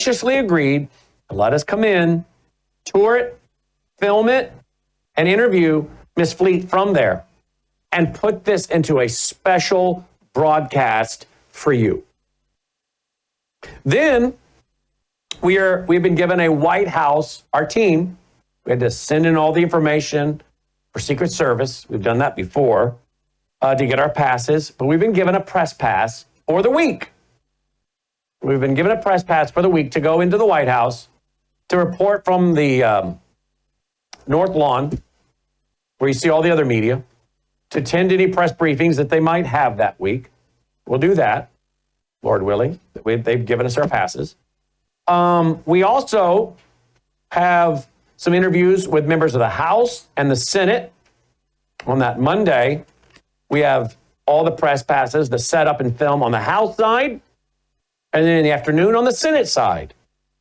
graciously agreed to let us come in, tour it, film it, and interview Miss Fleet from there and put this into a special broadcast for you. Then we've been given a White House, our team, we had to send in all the information for Secret Service. We've done that before to get our passes, but we've been given a press pass for the week. We've been given a press pass for the week to go into the White House to report from the North Lawn, where you see all the other media, to attend any press briefings that they might have that week. We'll do that, Lord willing. They've given us our passes. We also have some interviews with members of the House and the Senate. On that Monday, we have all the press passes, the setup and film on the House side, and then in the afternoon on the Senate side.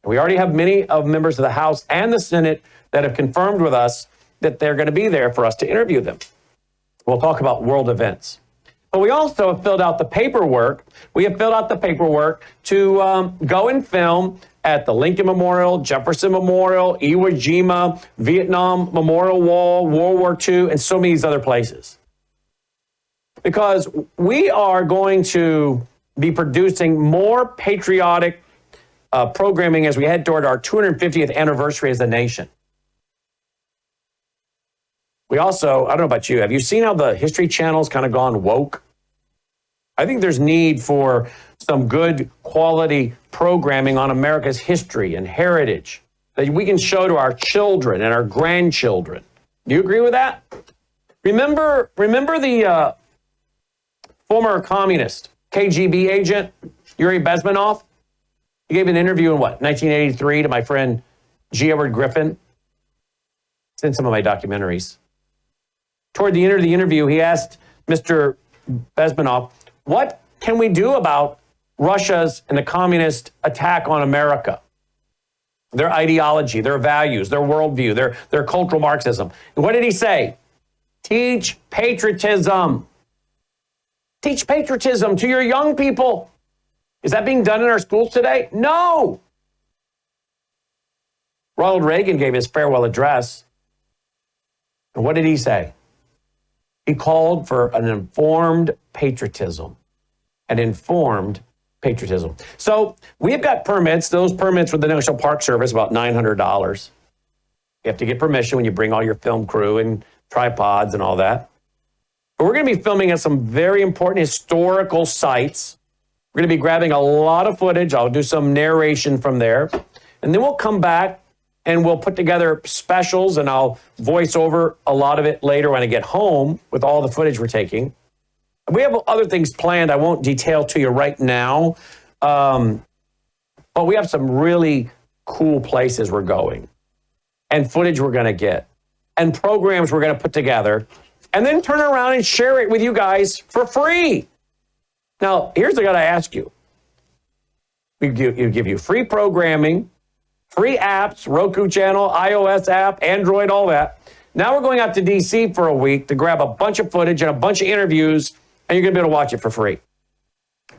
We already have many of members of the House and the Senate that have confirmed with us that they're going to be there for us to interview them. We'll talk about world events. But we also have filled out the paperwork. We have filled out the paperwork to go and film at the Lincoln Memorial, Jefferson Memorial, Iwo Jima, Vietnam Memorial Wall, World War II, and so many other places. Because we are going to be producing more patriotic programming as we head toward our 250th anniversary as a nation. We also, I don't know about you, have you seen how the History Channel's kind of gone woke? I think there's need for some good quality programming on America's history and heritage that we can show to our children and our grandchildren. Do you agree with that? Remember the former communist KGB agent, Yuri Bezmenov? He gave an interview in 1983 to my friend G. Edward Griffin. It's in some of my documentaries. Toward the end of the interview, he asked Mr. Bezmenov, what can we do about Russia's and the communist attack on America? Their ideology, their values, their worldview, their cultural Marxism. And what did he say? Teach patriotism. Teach patriotism to your young people. Is that being done in our schools today? No. Ronald Reagan gave his farewell address. And what did he say? He called for an informed patriotism. An informed patriotism. So we've got permits. Those permits with the National Park Service, about $900. You have to get permission when you bring all your film crew and tripods and all that. But we're going to be filming at some very important historical sites. We're going to be grabbing a lot of footage. I'll do some narration from there. And then we'll come back and we'll put together specials, and I'll voice over a lot of it later when I get home with all the footage we're taking. We have other things planned I won't detail to you right now, but we have some really cool places we're going, and footage we're going to get, and programs we're going to put together, and then turn around and share it with you guys for free. Now, here's what I got to ask you. We give you free programming, free apps, Roku channel, iOS app, Android, all that. Now we're going out to DC for a week to grab a bunch of footage and a bunch of interviews, and you're going to be able to watch it for free.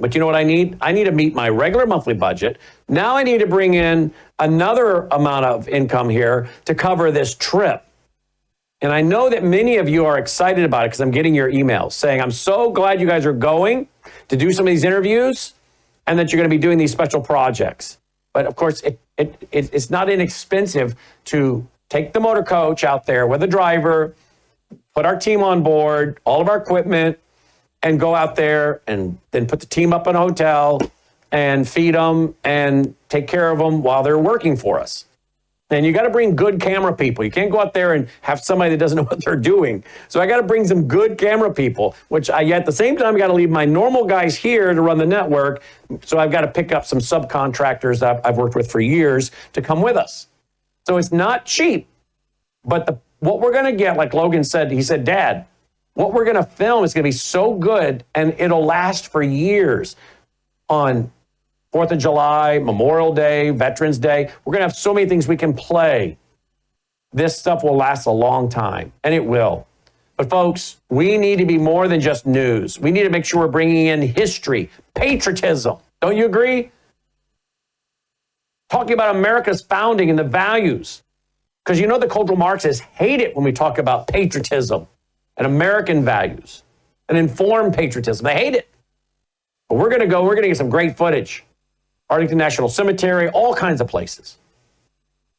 But you know what I need? I need to meet my regular monthly budget. Now I need to bring in another amount of income here to cover this trip. And I know that many of you are excited about it because I'm getting your emails saying, I'm so glad you guys are going to do some of these interviews and that you're going to be doing these special projects. But of course, it's not inexpensive to take the motor coach out there with a driver, put our team on board, all of our equipment, and go out there and then put the team up in a hotel and feed them and take care of them while they're working for us. And you got to bring good camera people. You can't go out there and have somebody that doesn't know what they're doing. So I got to bring some good camera people, which at the same time, I got to leave my normal guys here to run the network. So I've got to pick up some subcontractors that I've worked with for years to come with us. So it's not cheap, but what we're going to get, like Logan said, he said, Dad, what we're going to film is going to be so good and it'll last for years on 4th of July, Memorial Day, Veterans Day. We're going to have so many things we can play. This stuff will last a long time, and it will. But folks, we need to be more than just news. We need to make sure we're bringing in history, patriotism. Don't you agree? talking about America's founding and the values. Because you know the cultural Marxists hate it when we talk about patriotism and American values and informed patriotism. They hate it. But we're going to get some great footage. Arlington National Cemetery, all kinds of places.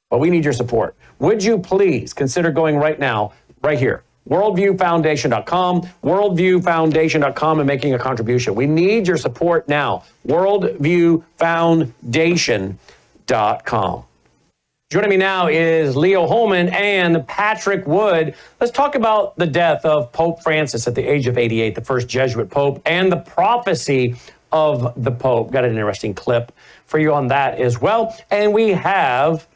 But we need your support. Would you please consider going right now, right here, worldviewfoundation.com, worldviewfoundation.com, and making a contribution. We need your support now. worldviewfoundation.com. Joining me now is Leo Holman and Patrick Wood. Let's talk about the death of Pope Francis at the age of 88, the first Jesuit Pope, and the prophecy of the Pope. Got an interesting clip for you on that as well. And we have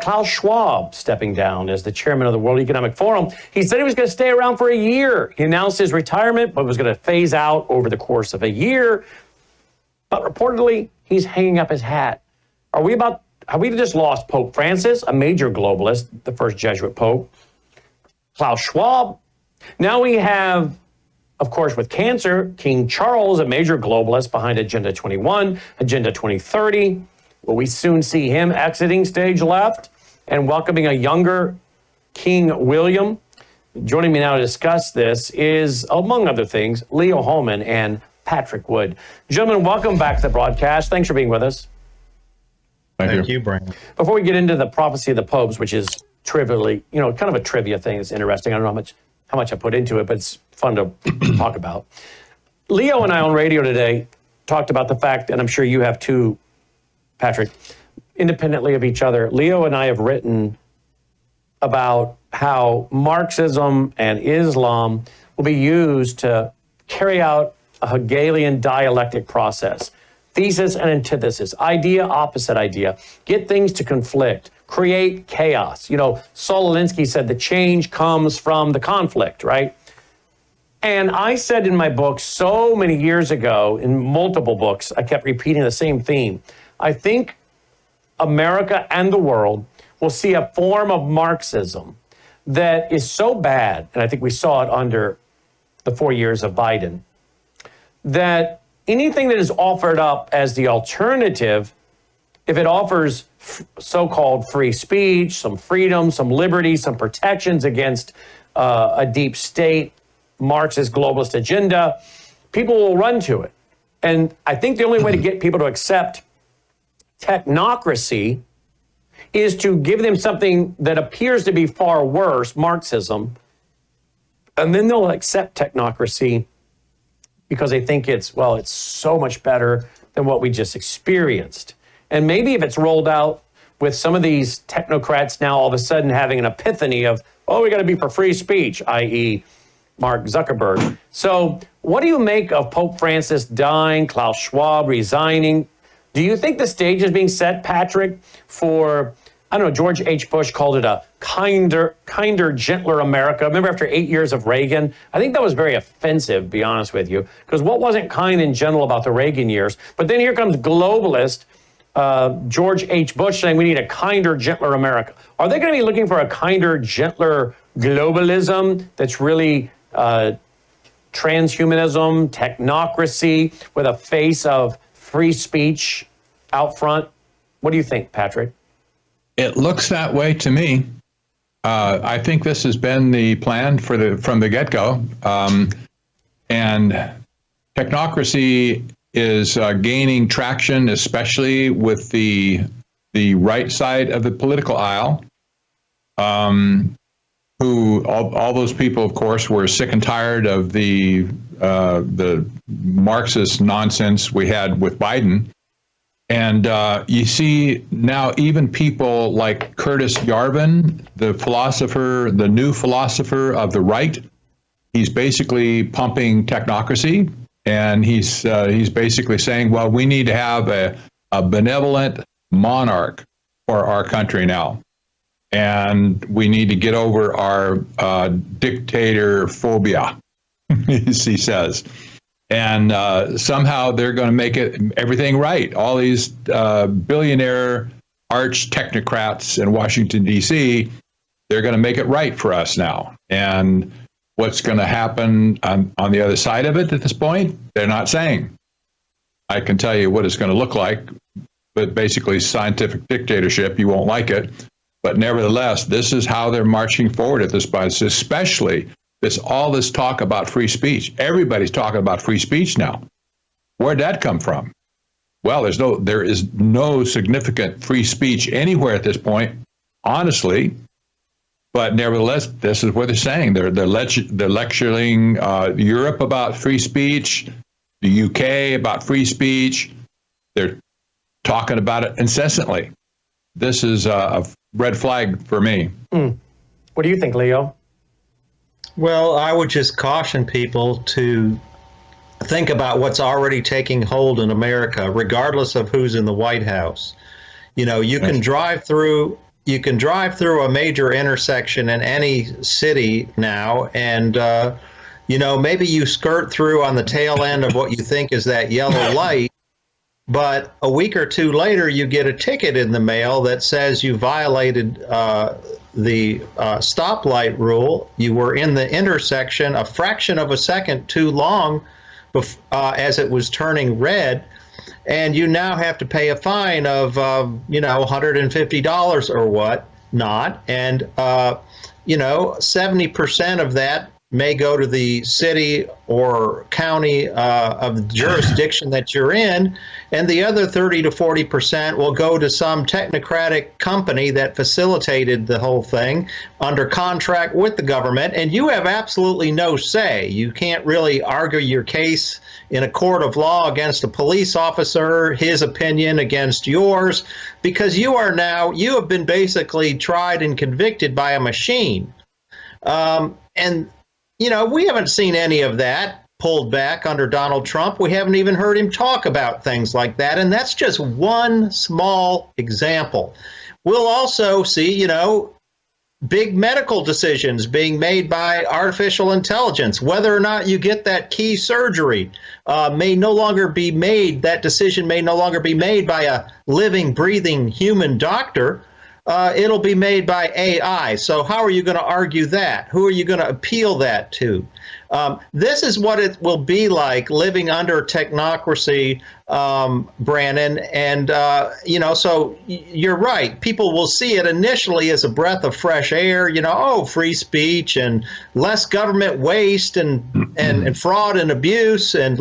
Klaus Schwab stepping down as the chairman of the World Economic Forum. He said he was going to stay around for a year. He announced his retirement, but was going to phase out over the course of a year. But reportedly, he's hanging up his hat. Have we just lost Pope Francis, a major globalist, the first Jesuit Pope? Klaus Schwab. Now we have, of course, with cancer, King Charles, a major globalist behind Agenda 21, Agenda 2030. Will we soon see him exiting stage left and welcoming a younger King William? Joining me now to discuss this is, among other things, Leo Holman and Patrick Wood. Gentlemen, welcome back to the broadcast. Thanks for being with us. Thank you, Brian. Before we get into the prophecy of the popes, which is trivially, kind of a trivia thing. It's interesting. I don't know how much I put into it, but it's fun to talk about. Leo and I on radio today talked about the fact, and I'm sure you have too, Patrick, independently of each other. Leo and I have written about how Marxism and Islam will be used to carry out a Hegelian dialectic process. Thesis and antithesis, idea, opposite idea, get things to conflict, create chaos. Saul Alinsky said the change comes from the conflict, right? And I said in my book so many years ago, in multiple books, I kept repeating the same theme. I think America and the world will see a form of Marxism that is so bad, and I think we saw it under the 4 years of Biden, that anything that is offered up as the alternative, if it offers so-called free speech, some freedom, some liberty, some protections against a deep state, Marxist globalist agenda, people will run to it. And I think the only way to get people to accept technocracy is to give them something that appears to be far worse, Marxism, and then they'll accept technocracy because they think it's so much better than what we just experienced. And maybe if it's rolled out with some of these technocrats now all of a sudden having an epiphany of, we got to be for free speech, i.e. Mark Zuckerberg. So what do you make of Pope Francis dying, Klaus Schwab resigning? Do you think the stage is being set, Patrick, for, George H. Bush called it a kinder, gentler America. Remember after 8 years of Reagan? I think that was very offensive, to be honest with you, because what wasn't kind and gentle about the Reagan years? But then here comes globalist George H. Bush saying we need a kinder, gentler America. Are they going to be looking for a kinder, gentler globalism that's really transhumanism, technocracy, with a face of free speech out front? What do you think, Patrick? It looks that way to me. I think this has been the plan from the get-go. And technocracy is gaining traction, especially with the right side of the political aisle, who all those people, of course, were sick and tired of the Marxist nonsense we had with Biden. And you see now even people like Curtis Yarvin, the new philosopher of the right, he's basically pumping technocracy. And he's basically saying, well, we need to have a benevolent monarch for our country now. And we need to get over our dictator phobia, he says. And somehow they're going to make everything right. All these billionaire arch technocrats in Washington, D.C., they're going to make it right for us now. And what's going to happen on the other side of it at this point, they're not saying. I can tell you what it's going to look like. but basically scientific dictatorship. You won't like it. But nevertheless, this is how they're marching forward at this point, especially all this talk about free speech. Everybody's talking about free speech now. Where'd that come from? Well, there is no significant free speech anywhere at this point, honestly. But nevertheless, this is what they're saying. They're lecturing Europe about free speech, the UK about free speech. They're talking about it incessantly. This is a red flag for me. What do you think, Leo? Well, I would just caution people to think about what's already taking hold in America, regardless of who's in the White House. You know, you can drive through a major intersection in any city now, and you know, maybe you skirt through on the tail end of what you think is that yellow light, but a week or two later you get a ticket in the mail that says you violated the stoplight rule. You were in the intersection a fraction of a second too long as it was turning red, and you now have to pay a fine of $150 or what not, and 70% of that may go to the city or county of the jurisdiction that you're in, and the other 30 to 40% will go to some technocratic company that facilitated the whole thing under contract with the government, and you have absolutely no say. You can't really argue your case in a court of law against a police officer, his opinion against yours, because you have been basically tried and convicted by a machine. And we haven't seen any of that pulled back under Donald Trump. We haven't even heard him talk about things like that. And that's just one small example. We'll also see, big medical decisions being made by artificial intelligence. Whether or not you get that key surgery may no longer be made. That decision may no longer be made by a living, breathing human doctor. It'll be made by AI. So how are you going to argue that? Who are you going to appeal that to? This is what it will be like living under technocracy, Brannon. And, so you're right. People will see it initially as a breath of fresh air, free speech and less government waste and fraud and abuse. And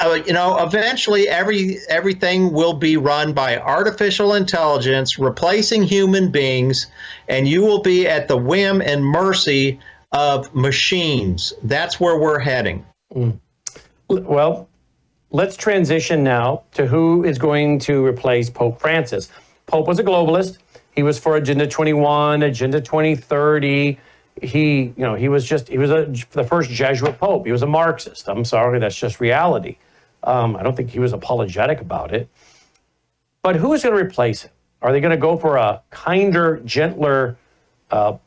eventually everything will be run by artificial intelligence, replacing human beings, and you will be at the whim and mercy of machines. That's where we're heading. Well, let's transition now to who is going to replace Pope Francis. Pope was a globalist. He was for Agenda 21, Agenda 2030. He was the first Jesuit Pope. He was a Marxist. I'm sorry, that's just reality. I don't think he was apologetic about it. But who is going to replace him? Are they going to go for a kinder, gentler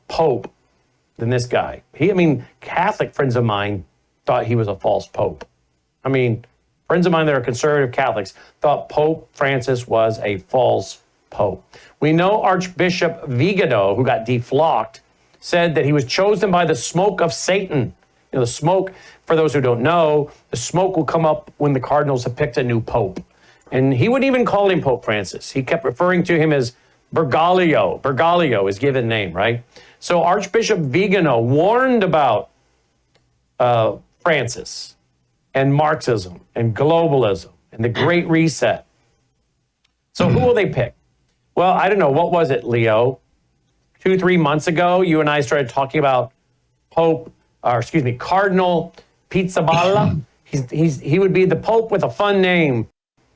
Pope than this guy? Catholic friends of mine thought he was a false Pope. Friends of mine that are conservative Catholics thought Pope Francis was a false Pope. We know Archbishop Vigano, who got deflocked, said that he was chosen by the smoke of Satan. The smoke, for those who don't know, the smoke will come up when the cardinals have picked a new pope. And he wouldn't even call him Pope Francis. He kept referring to him as Bergoglio. Bergoglio, his given name, right? So Archbishop Vigano warned about Francis and Marxism and globalism and the Great Reset. So who will they pick? Well, I don't know. What was it, Leo? 2-3 months ago, you and I started talking about Cardinal Pizzaballa. He would be the Pope with a fun name,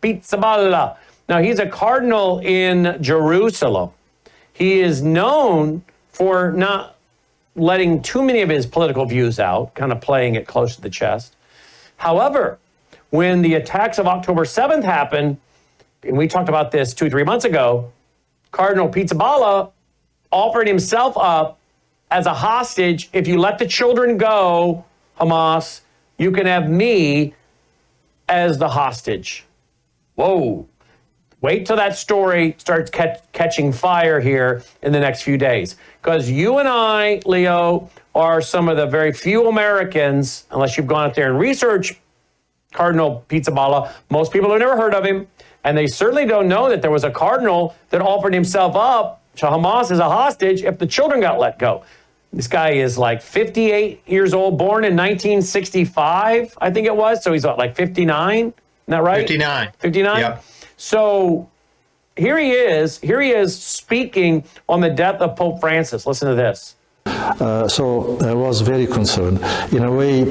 Pizzaballa. Now, he's a cardinal in Jerusalem. He is known for not letting too many of his political views out, kind of playing it close to the chest. However, when the attacks of October 7th happened, and we talked about this 2-3 months ago, Cardinal Pizzaballa offered himself up as a hostage. If you let the children go, Hamas, you can have me as the hostage. Whoa. Wait till that story starts catching fire here in the next few days. Because you and I, Leo, are some of the very few Americans, unless you've gone out there and researched Cardinal Pizzaballa. Most people have never heard of him. And they certainly don't know that there was a cardinal that offered himself up to Hamas as a hostage if the children got let go. This guy is like 58 years old, born in 1965, I think it was. So he's what, like 59? Isn't that right? 59. 59? Yep. So here he is speaking on the death of Pope Francis. Listen to this. So I was very concerned. In a way,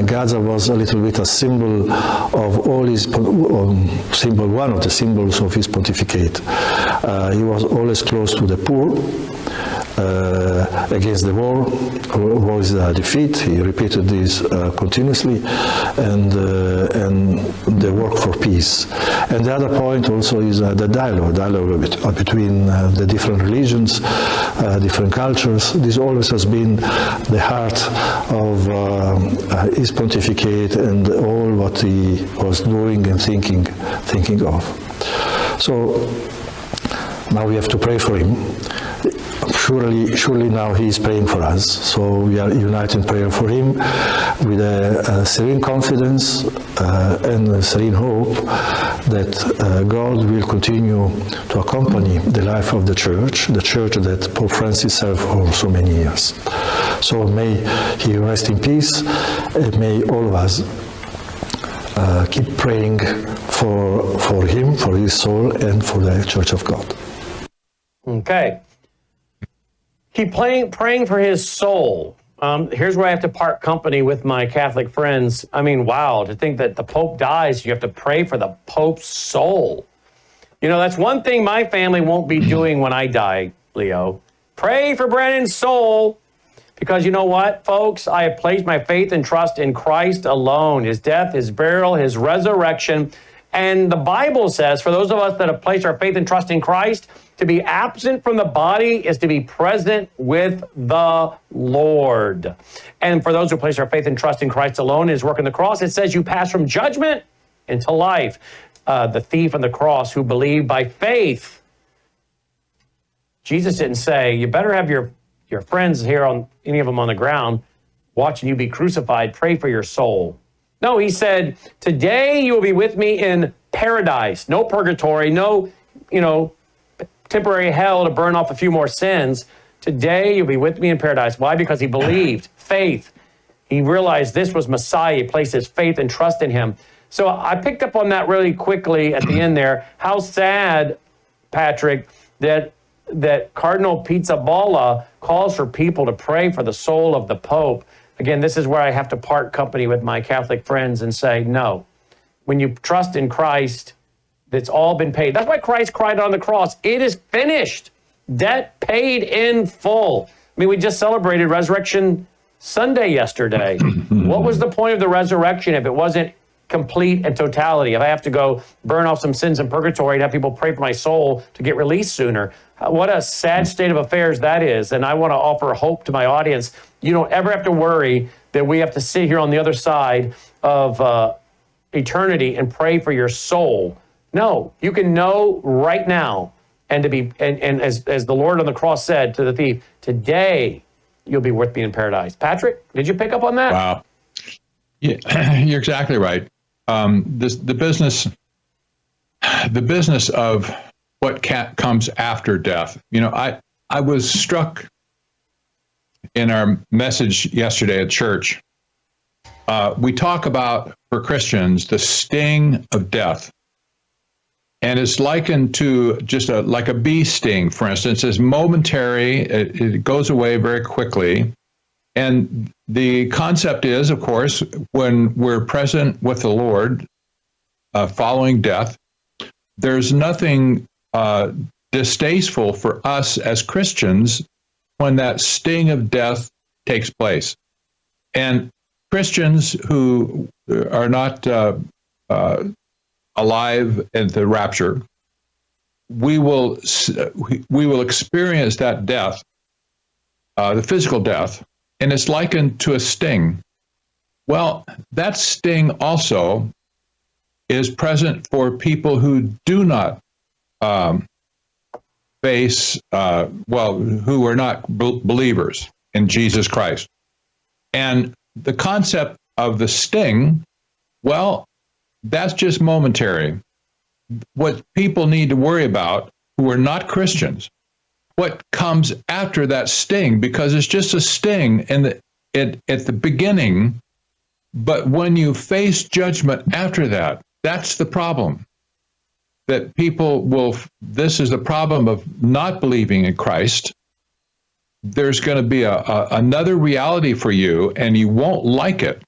Gaza was a little bit a symbol of all his, one of the symbols of his pontificate. He was always close to the poor, against the war is defeat. He repeated this continuously, and the work for peace. And the other point also is the dialogue between the different religions, different cultures. This always has been the heart of his pontificate and all what he was doing and thinking of. So now we have to pray for him. Surely now he is praying for us. So we are united in prayer for him with a serene confidence and a serene hope that God will continue to accompany the life of the church that Pope Francis served for so many years. So may he rest in peace, and may all of us keep praying for him, for his soul, and for the Church of God. Okay. Keep praying for his soul. Here's where I have to part company with my Catholic friends. I mean, wow, to think that the Pope dies, you have to pray for the Pope's soul. You know, that's one thing my family won't be doing when I die, Leo. Pray for Brennan's soul. Because you know what, folks? I have placed my faith and trust in Christ alone. His death, his burial, his resurrection. And the Bible says, for those of us that have placed our faith and trust in Christ, to be absent from the body is to be present with the Lord. And for those who place our faith and trust in Christ alone and his work on the cross, it says you pass from judgment into life. The thief on the cross who believed by faith. Jesus didn't say, you better have your friends here, on any of them on the ground, watching you be crucified, pray for your soul. No, he said, today you will be with me in paradise. No purgatory, no, temporary hell to burn off a few more sins. Today you'll be with me in paradise. Why? Because he believed, faith. He realized this was Messiah. He placed his faith and trust in him. So I picked up on that really quickly at the end there. How sad, Patrick, that Cardinal Pizzaballa calls for people to pray for the soul of the Pope. Again, this is where I have to part company with my Catholic friends and say, no. When you trust in Christ, it's all been paid. That's why Christ cried on the cross, it is finished. Debt paid in full. I mean, we just celebrated Resurrection Sunday yesterday. What was the point of the resurrection if it wasn't complete and totality? If I have to go burn off some sins in purgatory and have people pray for my soul to get released sooner, what a sad state of affairs that is. And I want to offer hope to my audience. You don't ever have to worry that we have to sit here on the other side of eternity and pray for your soul. No, you can know right now, and as the Lord on the cross said to the thief, today you'll be with me in paradise. Patrick, did you pick up on that? Wow. Yeah, you're exactly right. The business of what comes after death. I was struck in our message yesterday at church. We talk about, for Christians, the sting of death. And it's likened to just like a bee sting, for instance. It's momentary. It goes away very quickly. And the concept is, of course, when we're present with the Lord following death, there's nothing distasteful for us as Christians when that sting of death takes place. And Christians who are not alive at the rapture, we will experience that death, the physical death, and it's likened to a sting. Well, that sting also is present for people who do not who are not believers in Jesus Christ. And the concept of the sting, well, that's just momentary. what people need to worry about who are not Christians, what comes after that sting, because it's just a sting at the beginning, but when you face judgment after that, that's the problem. That people this is the problem of not believing in Christ. There's going to be another reality for you, and you won't like it.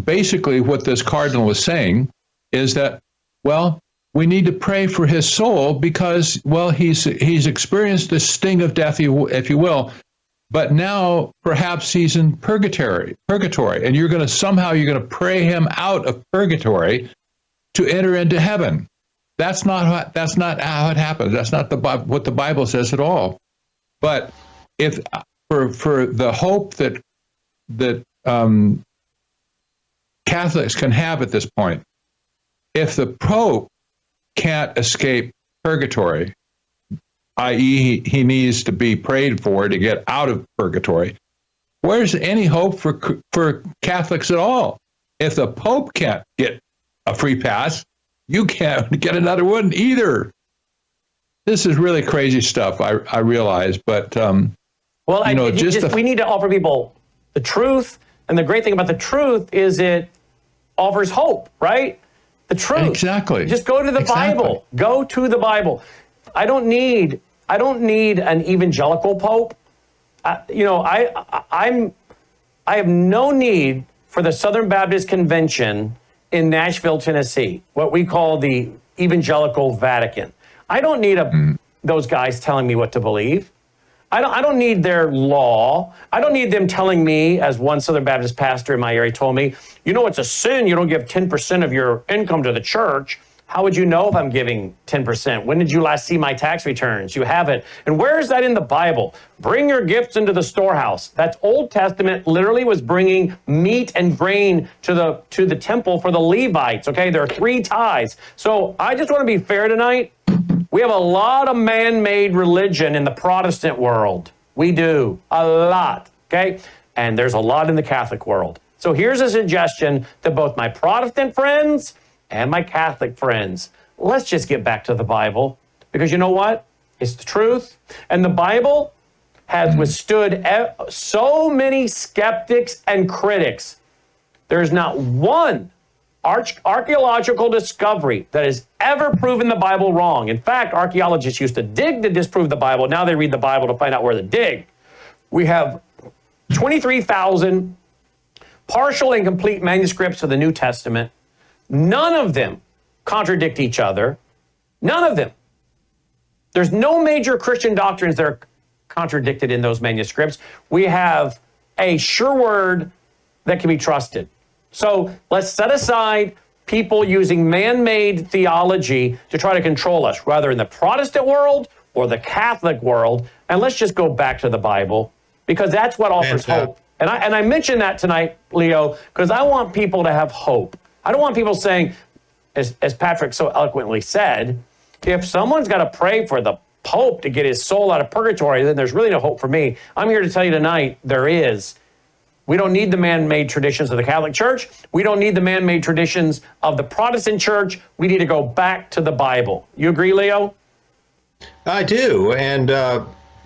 Basically, what this cardinal is saying is that, well, we need to pray for his soul because, well, he's experienced the sting of death, if you will, but now perhaps he's in purgatory, and you're going to pray him out of purgatory to enter into heaven. That's not how it happens. That's not what the Bible says at all. But if for the hope that Catholics can have at this point, if the Pope can't escape purgatory, i.e., he needs to be prayed for to get out of purgatory, where's any hope for Catholics at all? If the Pope can't get a free pass, you can't get another one either. This is really crazy stuff, I realize, but we need to offer people the truth, and the great thing about the truth is it offers hope, right? The truth. Exactly. Just go to the Bible. Go to the Bible. I don't need an evangelical pope. I have no need for the Southern Baptist Convention in Nashville, Tennessee, what we call the evangelical Vatican. I don't need those guys telling me what to believe. I don't need their law. I don't need them telling me, as one Southern Baptist pastor in my area told me, it's a sin. You don't give 10% of your income to the church. How would you know if I'm giving 10%? When did you last see my tax returns? You haven't. And where is that in the Bible? Bring your gifts into the storehouse. That's Old Testament, literally was bringing meat and grain to the temple for the Levites. Okay, there are 3 tithes. So I just want to be fair tonight. We have a lot of man-made religion in the Protestant world. We do, a lot, okay? And there's a lot in the Catholic world. So here's a suggestion to both my Protestant friends and my Catholic friends. Let's just get back to the Bible, because you know what? It's the truth. And the Bible has withstood so many skeptics and critics. There's not one archaeological discovery that has ever proven the Bible wrong. In fact, archaeologists used to dig to disprove the Bible. Now they read the Bible to find out where to dig. We have 23,000 partial and complete manuscripts of the New Testament. None of them contradict each other. None of them. There's no major Christian doctrines that are contradicted in those manuscripts. We have a sure word that can be trusted. So let's set aside people using man-made theology to try to control us, whether in the Protestant world or the Catholic world, and let's just go back to the Bible, because that's what offers hope. And I mention that tonight, Leo, because I want people to have hope. I don't want people saying, as Patrick so eloquently said, if someone's got to pray for the Pope to get his soul out of purgatory, then there's really no hope for me. I'm here to tell you tonight, there is. We don't need the man-made traditions of the Catholic Church. We don't need the man-made traditions of the Protestant Church. We need to go back to the Bible. You agree, Leo? I do. And,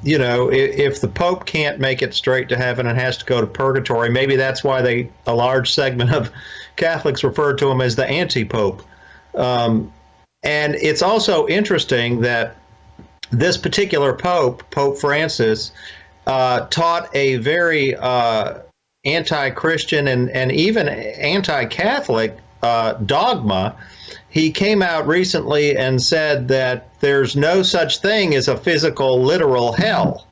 if the Pope can't make it straight to heaven and has to go to purgatory, maybe that's why a large segment of Catholics refer to him as the anti-Pope. And it's also interesting that this particular Pope, Pope Francis, taught a very anti-Christian and even anti-Catholic dogma. He came out recently and said that there's no such thing as a physical, literal hell.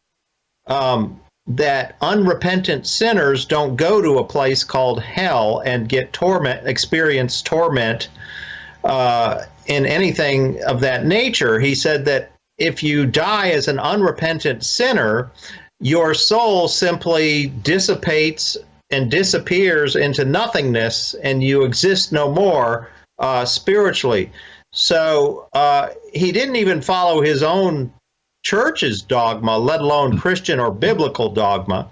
That unrepentant sinners don't go to a place called hell and get experience torment in anything of that nature. He said that if you die as an unrepentant sinner, your soul simply dissipates and disappears into nothingness, and you exist no more spiritually. So he didn't even follow his own church's dogma, let alone Christian or biblical dogma.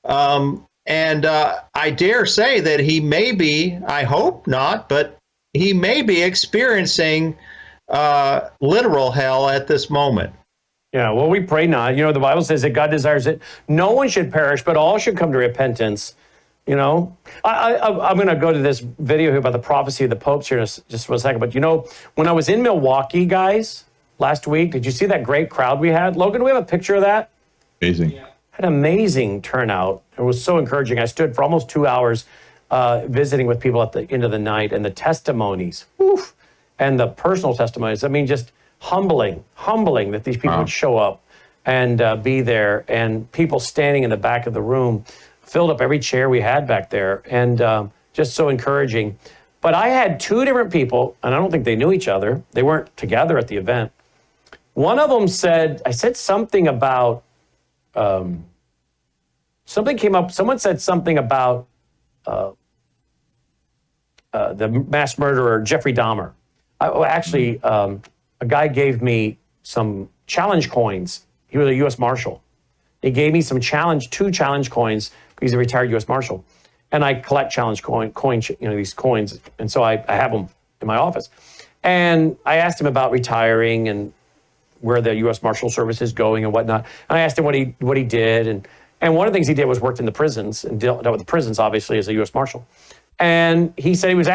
And I dare say that he may be, I hope not, but he may be experiencing literal hell at this moment. Yeah, well, we pray not. You know, the Bible says that God desires that no one should perish, but all should come to repentance. You know, I'm going to go to this video here about the prophecy of the popes here in just for a second. But, you know, when I was in Milwaukee, guys, last week, did you see that great crowd we had? Logan, do we have a picture of that? Amazing. Had an amazing turnout. It was so encouraging. I stood for almost 2 hours visiting with people at the end of the night, and the testimonies, oof, and the personal testimonies. I mean, just humbling that these people would show up and be there, and people standing in the back of the room filled up every chair we had back there, and just so encouraging. But I had two different people, and I don't think they knew each other. They weren't together at the event. One of them said, I said something about, something came up, someone said something about the mass murderer, Jeffrey Dahmer. A guy gave me some challenge coins. He was a U.S. Marshal. He gave me some two challenge coins. He's a retired U.S. Marshal. And I collect challenge coins, you know, these coins. And so I have them in my office. And I asked him about retiring and where the U.S. Marshal Service is going and whatnot. And I asked him what he did. And one of the things he did was worked in the prisons and dealt with the prisons, obviously, as a U.S. Marshal. And he said he was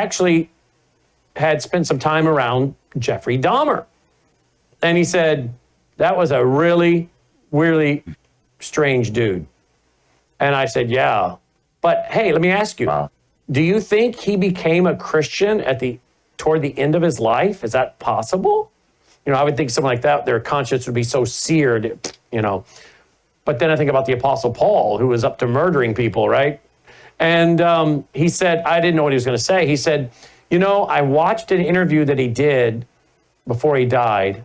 had spent some time around Jeffrey Dahmer. And he said, that was a really, really strange dude. And I said, yeah. But hey, let me ask you, do you think he became a Christian toward the end of his life? Is that possible? You know, I would think something like that, their conscience would be so seared, you know. But then I think about the Apostle Paul, who was up to murdering people, right? And he said, I didn't know what he was going to say. He said, you know, I watched an interview that he did before he died,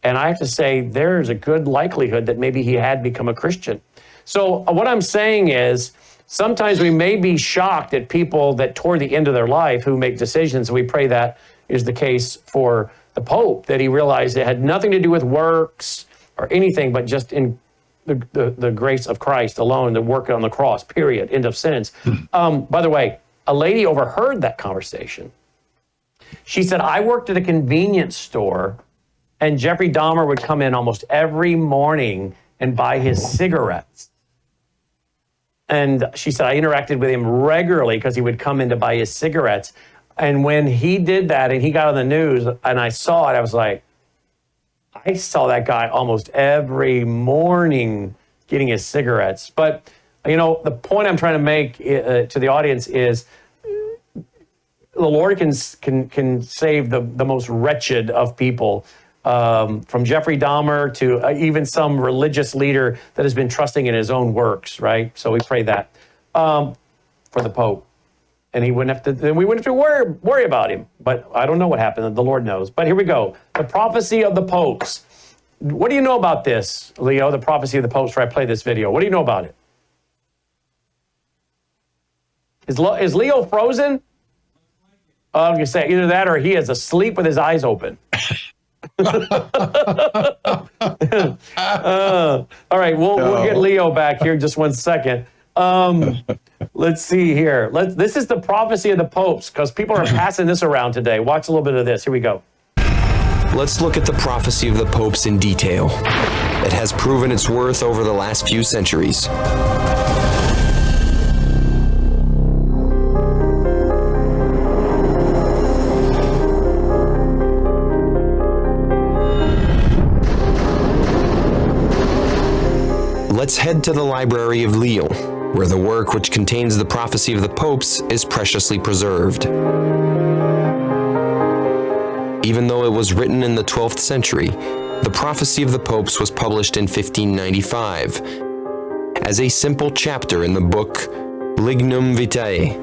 and I have to say there's a good likelihood that maybe he had become a Christian. So what I'm saying is, sometimes we may be shocked at people that toward the end of their life who make decisions. We pray that is the case for the Pope, that he realized it had nothing to do with works or anything, but just in the grace of Christ alone, the work on the cross, period, end of sentence. By the way, a lady overheard that conversation. She said, I worked at a convenience store, and Jeffrey Dahmer would come in almost every morning and buy his cigarettes. And she said, I interacted with him regularly because he would come in to buy his cigarettes. And when he did that and he got on the news and I saw it, I was like, I saw that guy almost every morning getting his cigarettes. But, you know, the point I'm trying to make to the audience is the Lord can save the most wretched of people, from Jeffrey Dahmer to even some religious leader that has been trusting in his own works, right? So we pray that for the Pope. And we wouldn't have to worry about him. But I don't know what happened. The Lord knows. But here we go. The prophecy of the popes. What do you know about this, Leo? The prophecy of the popes, where I play this video. What do you know about it? Is Leo frozen? I'm going to say either that or he is asleep with his eyes open. All right, we'll get Leo back here in just 1 second. Let's see here. This is the prophecy of the popes, because people are passing this around today. Watch a little bit of this. Here we go. Let's look at the prophecy of the popes in detail. It has proven its worth over the last few centuries. Let's head to the Library of Lille, where the work which contains the prophecy of the popes is preciously preserved. Even though it was written in the 12th century, the prophecy of the popes was published in 1595 as a simple chapter in the book Lignum Vitae.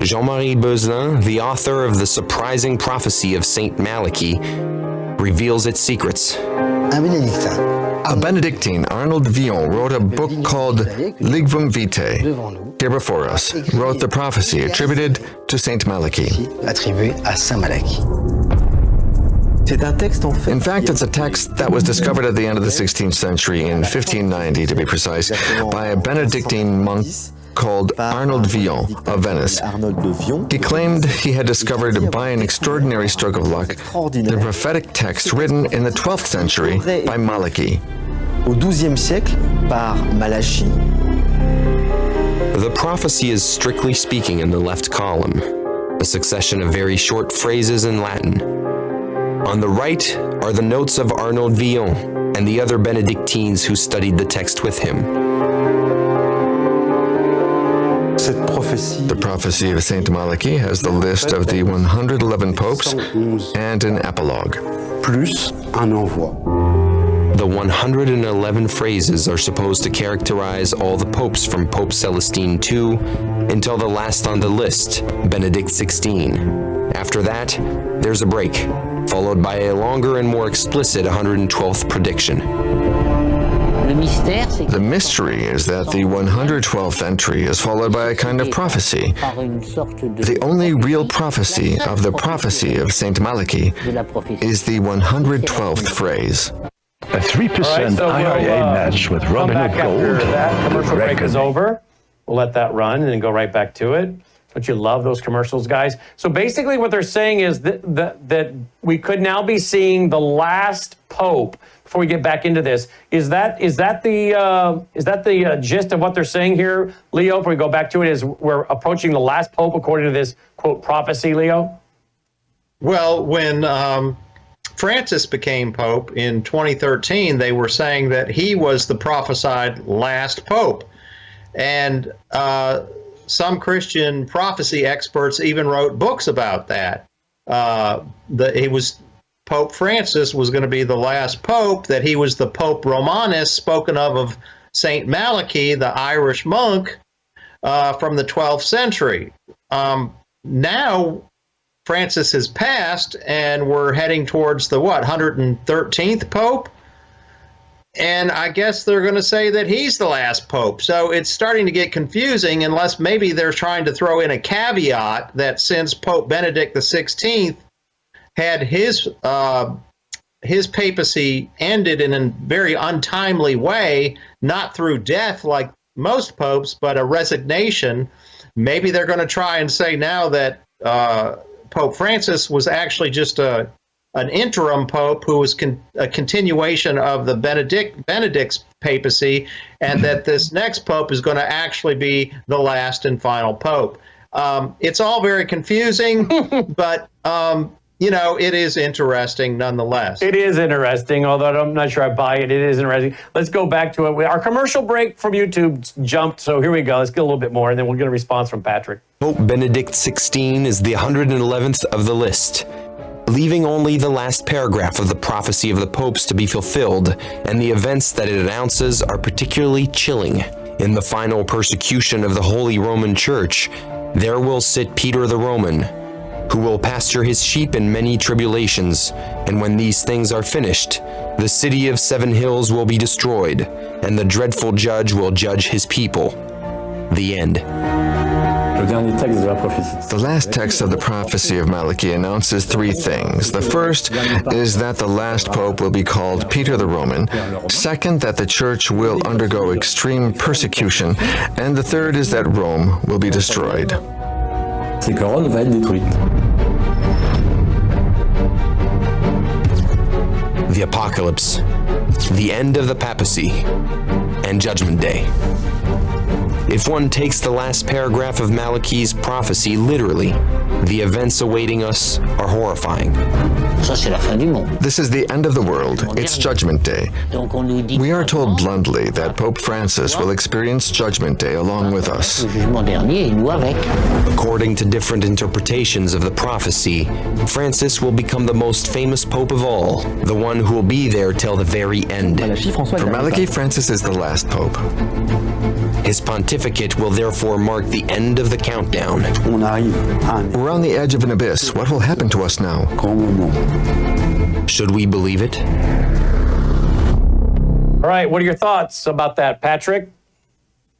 Jean-Marie Beuzelin, the author of the surprising prophecy of Saint Malachi, reveals its secrets. A Benedictine, Arnold Villon, wrote a book called Lignum Vitae. Here before us, wrote the prophecy attributed to Saint Malachi. In fact, it's a text that was discovered at the end of the 16th century, in 1590 to be precise, by a Benedictine monk called Arnold Villon of Venice. He claimed he had discovered by an extraordinary stroke of luck the prophetic text written in the 12th century by Malachi. Au XIIe siècle par Malachie. The prophecy is strictly speaking in the left column, a succession of very short phrases in Latin. On the right are the notes of Arnold Villon and the other Benedictines who studied the text with him. The prophecy of Saint Malachi has the list of the 111 popes and an epilogue. Plus un envoi. The 111 phrases are supposed to characterize all the popes from Pope Celestine II until the last on the list, Benedict XVI. After that, there's a break, followed by a longer and more explicit 112th prediction. The mystery is that the 112th entry is followed by a kind of prophecy. The only real prophecy of the prophecy of Saint Malachi is the 112th phrase. A 3% IRA match with Come back Robinhood Gold. after that commercial break is Reckon. over. We'll let that run and then go right back to it. Don't you love those commercials, guys? So basically what they're saying is that we could now be seeing the last pope. Before we get back into this, is that the gist of what they're saying here, Leo? Before we go back to it, is we're approaching the last pope according to this quote prophecy, Leo? Well, when Francis became pope in 2013, they were saying that he was the prophesied last pope. And some Christian prophecy experts even wrote books about that. Pope Francis was going to be the last pope, that he was the Pope Romanus spoken of Saint Malachi, the Irish monk from the 12th century. Now, Francis has passed, and we're heading towards the 113th pope? And I guess they're going to say that he's the last pope. So it's starting to get confusing, unless maybe they're trying to throw in a caveat that since Pope Benedict XVI had his papacy ended in a very untimely way, not through death like most popes, but a resignation, maybe they're going to try and say now that Pope Francis was actually just an interim pope who was a continuation of the Benedict's papacy, and that this next pope is going to actually be the last and final pope. It's all very confusing, but it is interesting nonetheless. It is interesting, although I'm not sure I buy it. It is interesting. Let's go back to it. Our commercial break from YouTube jumped, so here we go. Let's get a little bit more, and then we'll get a response from Patrick. Pope Benedict XVI is the 111th of the list, leaving only the last paragraph of the prophecy of the popes to be fulfilled, and the events that it announces are particularly chilling. In the final persecution of the Holy Roman Church, there will sit Peter the Roman, who will pasture his sheep in many tribulations, and when these things are finished, the city of 7 hills will be destroyed, and the dreadful judge will judge his people. The end. The last text of the prophecy of Malachi announces 3 things. The first is that the last pope will be called Peter the Roman. Second, that the church will undergo extreme persecution. And the third is that Rome will be destroyed. The apocalypse, the end of the papacy, and Judgment Day. If one takes the last paragraph of Malachi's prophecy literally, the events awaiting us are horrifying. This is the end of the world. It's Judgment Day. We are told bluntly that Pope Francis will experience Judgment Day along with us. According to different interpretations of the prophecy, Francis will become the most famous pope of all, the one who will be there till the very end. For Malachi, Francis is the last pope. His pontificate will therefore mark the end of the countdown. We're on the edge of an abyss. What will happen to us now? Should we believe it? All right, what are your thoughts about that, Patrick?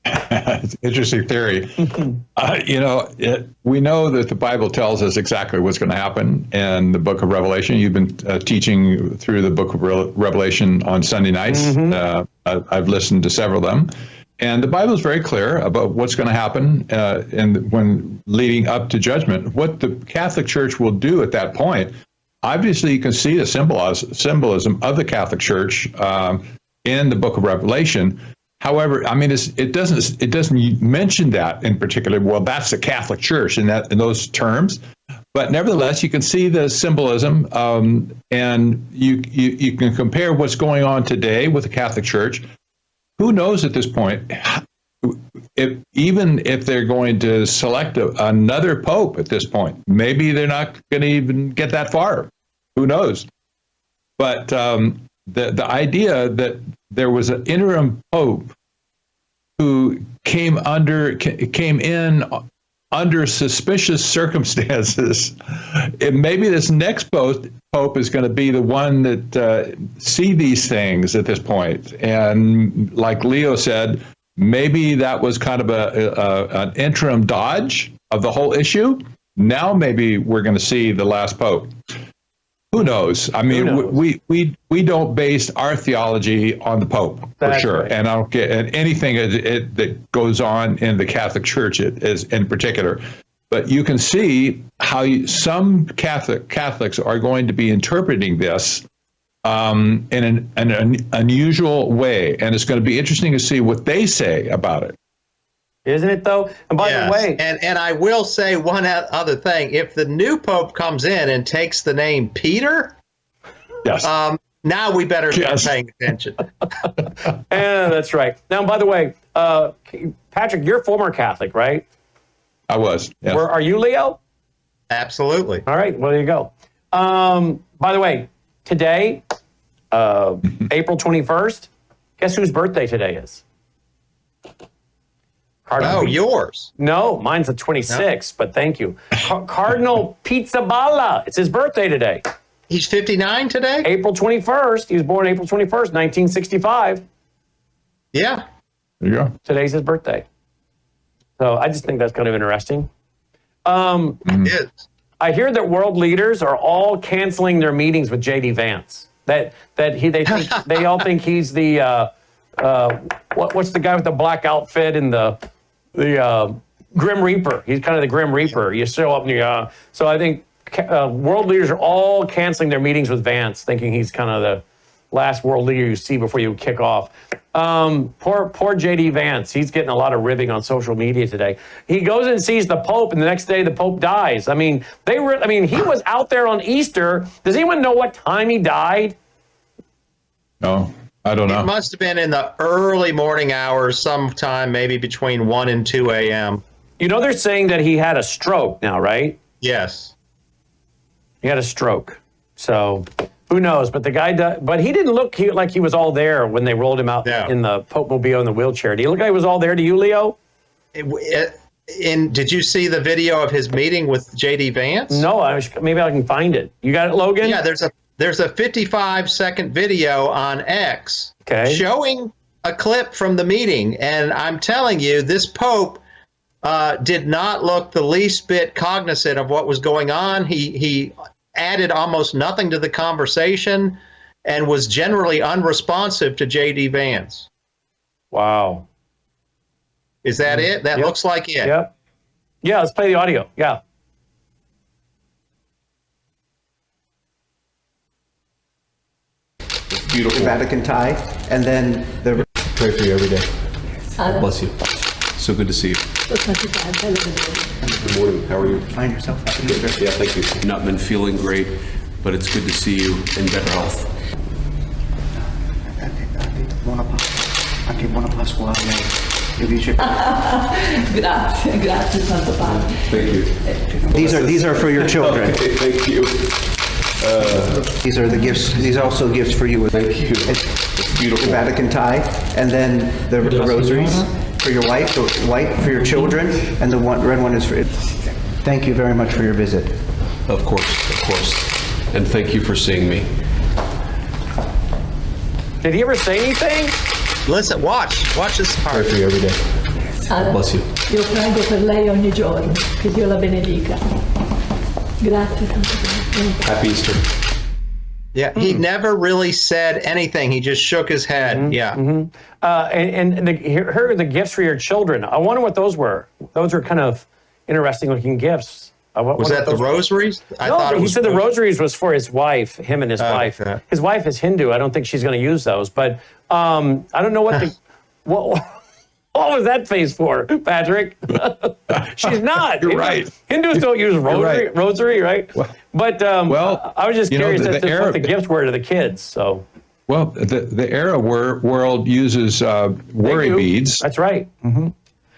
It's an interesting theory. We know that the Bible tells us exactly what's going to happen in the book of Revelation. You've been teaching through the book of Revelation on Sunday nights. I've listened to several of them. And the Bible is very clear about what's going to happen when leading up to judgment. What the Catholic Church will do at that point, obviously you can see the symbolism of the Catholic Church in the book of Revelation. However, I mean, it doesn't mention that in particular. Well, that's the Catholic Church in those terms. But nevertheless, you can see the symbolism, and you can compare what's going on today with the Catholic Church. Who knows at this point, even if they're going to select another pope at this point, maybe they're not going to even get that far. Who knows? But the idea that there was an interim pope who came in under suspicious circumstances, maybe this next pope is going to be the one that see these things at this point. And like Leo said, maybe that was kind of an interim dodge of the whole issue. Now maybe we're going to see the last pope. Who knows? I mean, we don't base our theology on the Pope, for sure. Right. And I don't get anything that goes on in the Catholic Church is in particular. But you can see how some Catholics are going to be interpreting this in an unusual way. And it's going to be interesting to see what they say about it. Isn't it, though? And by the way... And I will say one other thing. If the new pope comes in and takes the name Peter, yes. Now we better start paying attention. And that's right. Now, by the way, Patrick, you're former Catholic, right? I was, yes. Are you, Leo? Absolutely. All right, well, there you go. By the way, today, April 21st, guess whose birthday today is? Yours. No, mine's the 26th, but thank you. Cardinal Pizzaballa. It's his birthday today. He's 59 today? April 21st. He was born April 21st, 1965. Yeah. There you go. Today's his birthday. So I just think that's kind of interesting. It is. I hear that world leaders are all canceling their meetings with J.D. Vance. They all think he's the what's the guy with the black outfit and the Grim Reaper. He's kind of the Grim Reaper. You show up and so I think world leaders are all canceling their meetings with Vance, thinking he's kind of the last world leader you see before you kick off. Poor J.D. Vance. He's getting a lot of ribbing on social media today. He goes and sees the Pope, and the next day the Pope dies. I mean, he was out there on Easter. Does anyone know what time he died? No. I don't know. It must have been in the early morning hours, sometime maybe between 1 and 2 a.m. You know, they're saying that he had a stroke now, right? Yes. He had a stroke. So who knows? But the guy died. But he didn't look like he was all there when they rolled him out in the Pope Mobile in the wheelchair. Do you look like he was all there to you, Leo? Did you see the video of his meeting with J.D. Vance? No, maybe I can find it. You got it, Logan? Yeah, there's a 55-second video on X showing a clip from the meeting. And I'm telling you, this Pope did not look the least bit cognizant of what was going on. He added almost nothing to the conversation and was generally unresponsive to J.D. Vance. Wow. Is that it? That looks like it. Yep. Yeah, let's play the audio. Yeah. Beautiful. Vatican tie, and then the... Pray for you every day. God bless you. So good to see you. Good morning. How are you? Find yourself. Yeah, thank you. I've not been feeling great, but it's good to see you in better health. Buona Pasqua. Grazie, Santo Padre. Thank you. These are for your children. Okay, thank you. These are the gifts. These are also gifts for you. Thank you. It's beautiful. Vatican tie, and then the rosaries for your wife, the white for your children, and the red one is for. Thank you very much for your visit. Of course. And thank you for seeing me. Did he ever say anything? Listen, watch this part. Pray for you every day. God bless you. Io prego per lei ogni giorno, che Dio la benedica. Grazie, Santo Padre. Happy Easter. Yeah, he never really said anything. He just shook his head. Yeah. Here are the gifts for your children. I wonder what those were. Those are kind of interesting looking gifts. Was that the rosaries? No, he said the rosaries was for his wife, him and his wife. Okay. His wife is Hindu. I don't think she's going to use those. But I don't know what what was that face for, Patrick? She's not. You're right. Hindus don't use rosary, right? But I was just curious as to what the gifts were to the kids. So. Well, the Arab world uses worry beads. That's right. Mm-hmm.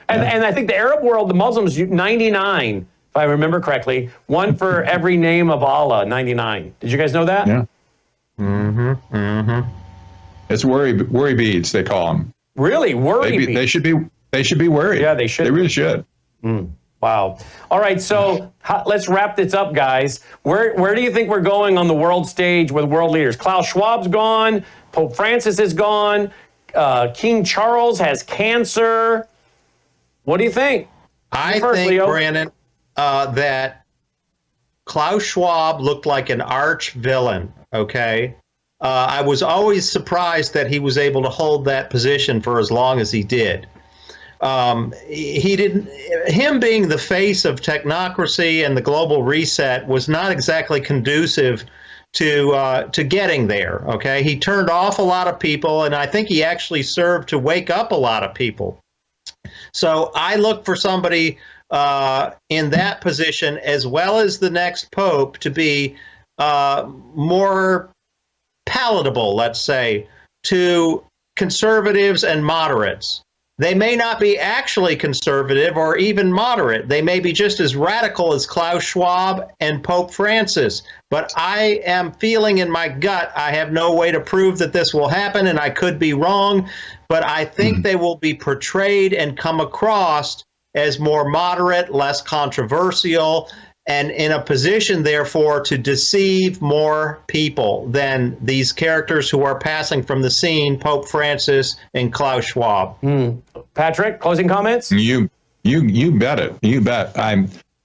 And I think the Arab world, the Muslims, 99, if I remember correctly, one for every name of Allah, 99. Did you guys know that? Yeah. Mm-hmm. Mm-hmm. It's worry beads, they call them. Really? Worry beads? They should be worried. Yeah, they should. They really should. Wow. All right, so let's wrap this up, guys. Where do you think we're going on the world stage with world leaders? Klaus Schwab's gone. Pope Francis is gone. King Charles has cancer. What do you think? I think, Leo? Brandon, that Klaus Schwab looked like an arch villain, okay? I was always surprised that he was able to hold that position for as long as he did. Him being the face of technocracy and the global reset was not exactly conducive to getting there, okay? He turned off a lot of people, and I think he actually served to wake up a lot of people. So I look for somebody in that position, as well as the next pope, to be more palatable, let's say, to conservatives and moderates. They may not be actually conservative or even moderate. They may be just as radical as Klaus Schwab and Pope Francis. But I am feeling in my gut, I have no way to prove that this will happen, and I could be wrong, but I think they will be portrayed and come across as more moderate, less controversial, and in a position, therefore, to deceive more people than these characters who are passing from the scene, Pope Francis and Klaus Schwab. Patrick, closing comments? You bet it. You bet.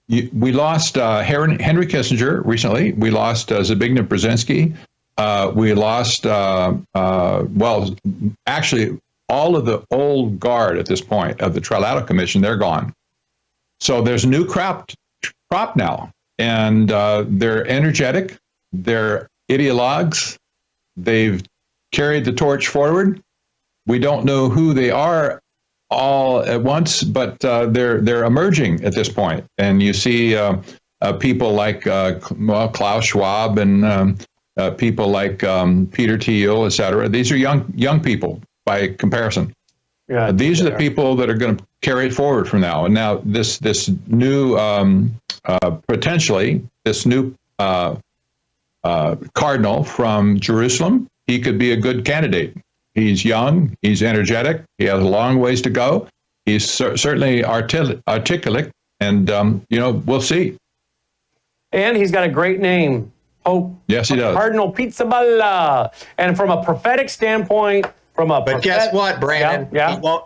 We lost Henry Kissinger recently. We lost Zbigniew Brzezinski. We lost, actually, all of the old guard at this point of the Trilateral Commission. They're gone. So there's a new crop now, and they're energetic, they're ideologues, they've carried the torch forward. We don't know who they are all at once, but they're emerging at this point. And you see people like Klaus Schwab and people like Peter Thiel, et cetera. These are young people by comparison. Yeah, these are the people that are going to carry it forward from now. And now this new, potentially, this new cardinal from Jerusalem, he could be a good candidate. He's young, he's energetic, he has a long ways to go. He's certainly articulate, and, we'll see. And he's got a great name, Pope. Yes, he does. Cardinal Pizzaballa. And from a prophetic standpoint, but guess what, Brandon?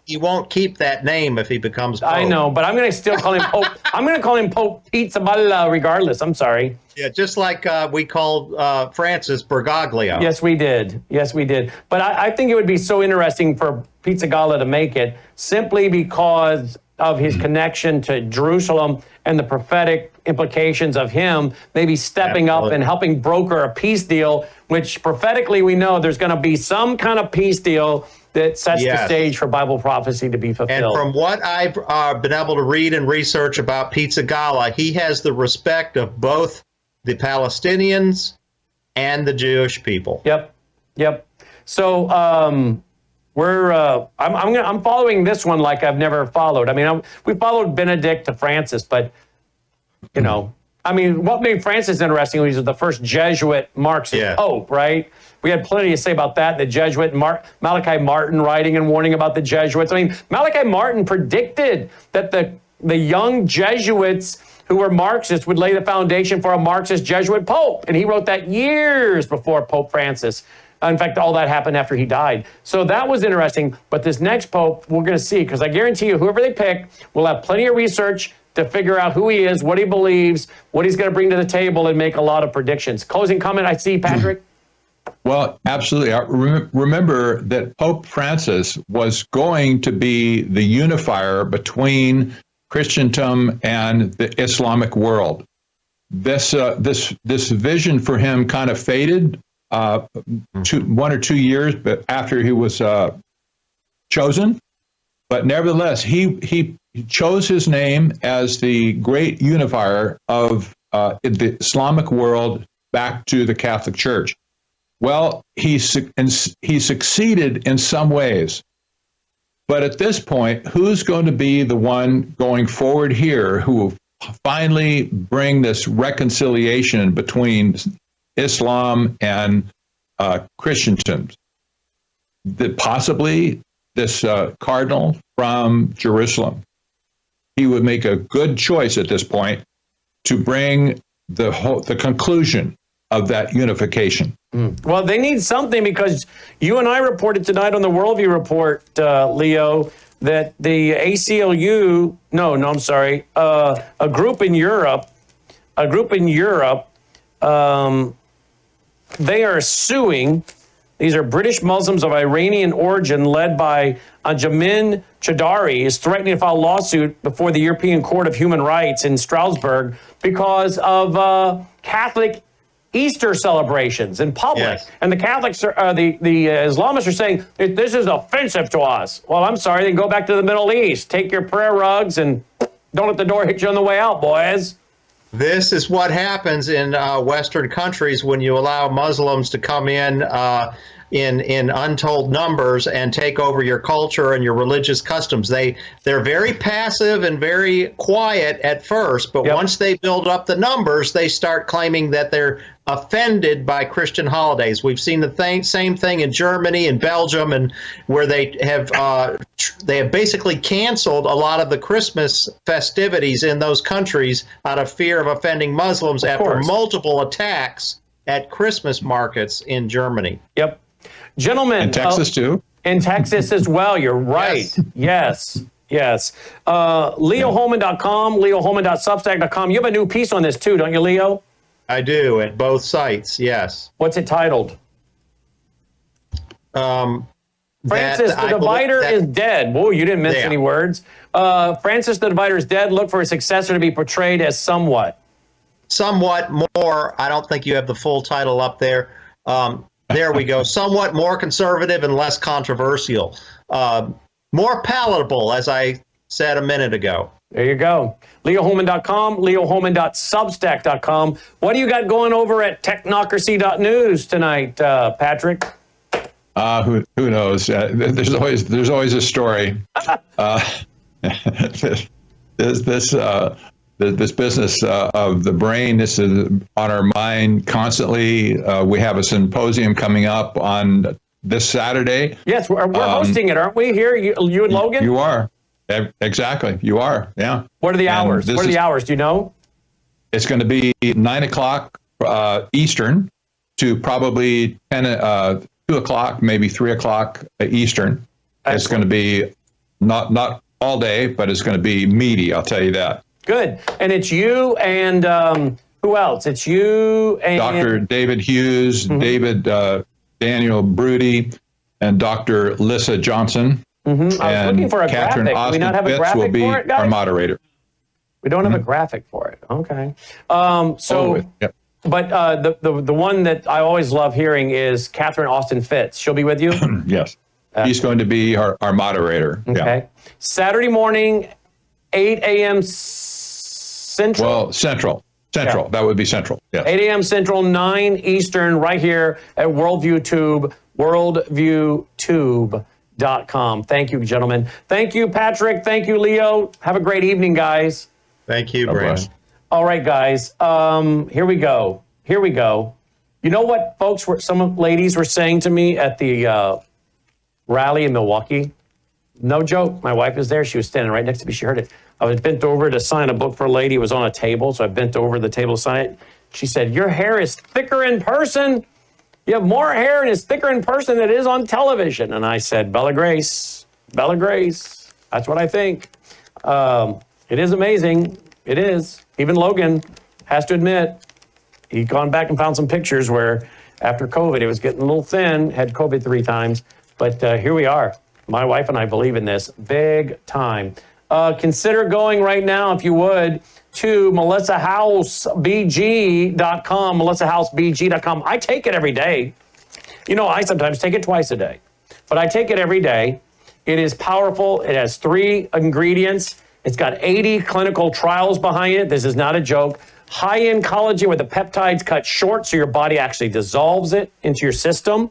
He won't keep that name if he becomes Pope. I know, but I'm going to still call him Pope. I'm going to call him Pope Pizzaballa regardless. I'm sorry. Yeah, just like we called Francis Bergoglio. Yes, we did. But I think it would be so interesting for Pizzagalla to make it simply because of his connection to Jerusalem and the prophetic implications of him maybe stepping up and helping broker a peace deal, which prophetically we know there's going to be some kind of peace deal that sets the stage for Bible prophecy to be fulfilled. And from what I've been able to read and research about Pizzagalla, he has the respect of both the Palestinians and the Jewish people. Yep. So I'm following this one like I've never followed. I mean, we followed Benedict to Francis, but what made Francis interesting was he was the first Jesuit Marxist Pope, right? We had plenty to say about that. The Jesuit Malachi Martin writing and warning about the Jesuits. I mean, Malachi Martin predicted that the young Jesuits who were Marxists would lay the foundation for a Marxist Jesuit Pope. And he wrote that years before Pope Francis. In fact, all that happened after he died. So that was interesting. But this next Pope, we're going to see, because I guarantee you, whoever they pick will have plenty of research to figure out who he is, what he believes, what he's going to bring to the table, and make a lot of predictions. Closing comment, I see, Patrick? Well, absolutely. Remember that Pope Francis was going to be the unifier between Christendom and the Islamic world. This vision for him kind of faded 1 or 2 years, but after he was chosen. But nevertheless, he chose his name as the great unifier of the Islamic world back to the Catholic Church. Well, he succeeded in some ways. But at this point, who's going to be the one going forward here who will finally bring this reconciliation between Islam and Christendom? That possibly this cardinal from Jerusalem. He would make a good choice at this point to bring the conclusion of that unification. Well, they need something, because you and I reported tonight on the Worldview Report, Leo, that the ACLU, a group in Europe, they are suing. These are British Muslims of Iranian origin led by Jamin Chadari, is threatening to file a lawsuit before the European Court of Human Rights in Strasbourg because of Catholic Easter celebrations in public. Yes. And the Catholics, the Islamists are saying, this is offensive to us. Well, I'm sorry, then go back to the Middle East. Take your prayer rugs and don't let the door hit you on the way out, boys. This is what happens in Western countries when you allow Muslims to come in untold numbers and take over your culture and your religious customs. They're very passive and very quiet at first, but once they build up the numbers, they start claiming that they're offended by Christian holidays. We've seen the same thing in Germany and Belgium, and where they have basically canceled a lot of the Christmas festivities in those countries out of fear of offending Muslims after multiple attacks at Christmas markets in Germany. Yep. Gentlemen. In Texas, too? In Texas as well. You're right. Yes. LeoHolman.com, LeoHolman.substack.com. You have a new piece on this, too, don't you, Leo? I do, at both sites, yes. What's it titled? Francis, the Divider is dead. Whoa, you didn't mince any words. Francis, the Divider is dead. Look for a successor to be portrayed as somewhat. Somewhat more. I don't think you have the full title up there. There we go. Somewhat more conservative and less controversial. More palatable, as I said a minute ago. There you go. LeoHolman.com, LeoHolman.substack.com. What do you got going over at Technocracy.news tonight, Patrick? Who knows? There's always a story. This business of the brain, this is on our mind constantly. We have a symposium coming up on this Saturday. Yes, we're hosting it, aren't we? Here, you and Logan? You are. Exactly. You are. Yeah. What are the hours? What are the hours? Do you know? It's going to be 9 o'clock Eastern to probably 2 o'clock, maybe 3 o'clock Eastern. Excellent. It's going to be not all day, but it's going to be meaty. I'll tell you that. Good. And it's you and who else? It's you and Dr. David Hughes, David Daniel Broody, and Dr. Lissa Johnson. I was looking for a Catherine graphic. Austin Do we not have a graphic will be for it, guys? our moderator. We don't have a graphic for it. Okay. But the one that I always love hearing is Catherine Austin Fitz. She'll be with you? Yes. He's going to be our moderator. Okay. Yeah. Saturday morning, 8 a.m. Central? Well, Central. Yeah. That would be Central. Yes. 8 a.m. Central, 9 Eastern, right here at WorldviewTube, worldviewtube.com. Thank you, gentlemen. Thank you, Patrick. Thank you, Leo. Have a great evening, guys. Thank you, Brad. All right, guys. Here we go. You know what, folks? Some ladies were saying to me at the rally in Milwaukee? No joke. My wife was there. She was standing right next to me. She heard it. I was bent over to sign a book for a lady. It was on a table, so I bent over the table to sign it. She said, "Your hair is thicker in person. You have more hair and it's thicker in person than it is on television." And I said, Bella Grace. That's what I think. It is amazing. It is. Even Logan has to admit, he'd gone back and found some pictures where after COVID. It was getting a little thin, had COVID 3 times, but here we are. My wife and I believe in this big time. Consider going right now, if you would, to melissahousebg.com, melissahousebg.com. I take it every day. You know, I sometimes take it twice a day, but I take it every day. It is powerful. It has 3 ingredients. It's got 80 clinical trials behind it. This is not a joke. High-end collagen where the peptides cut short so your body actually dissolves it into your system,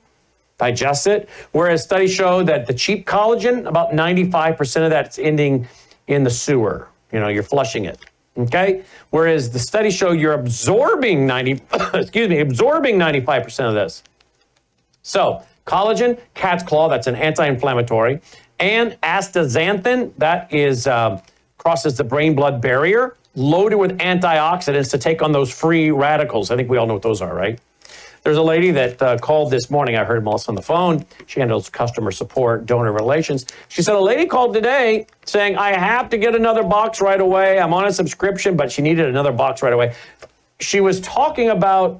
digests it. Whereas studies show that the cheap collagen, about 95% of that is ending in the sewer. You know, you're flushing it. Okay? Whereas the studies show you're absorbing 95% of this. So, collagen, cat's claw, that's an anti-inflammatory, and astaxanthin, that is crosses the brain-blood barrier, loaded with antioxidants to take on those free radicals. I think we all know what those are, right? There's a lady that called this morning. I heard Melissa on the phone. She handles customer support, donor relations. She said a lady called today saying, I have to get another box right away. I'm on a subscription, but she needed another box right away. She was talking about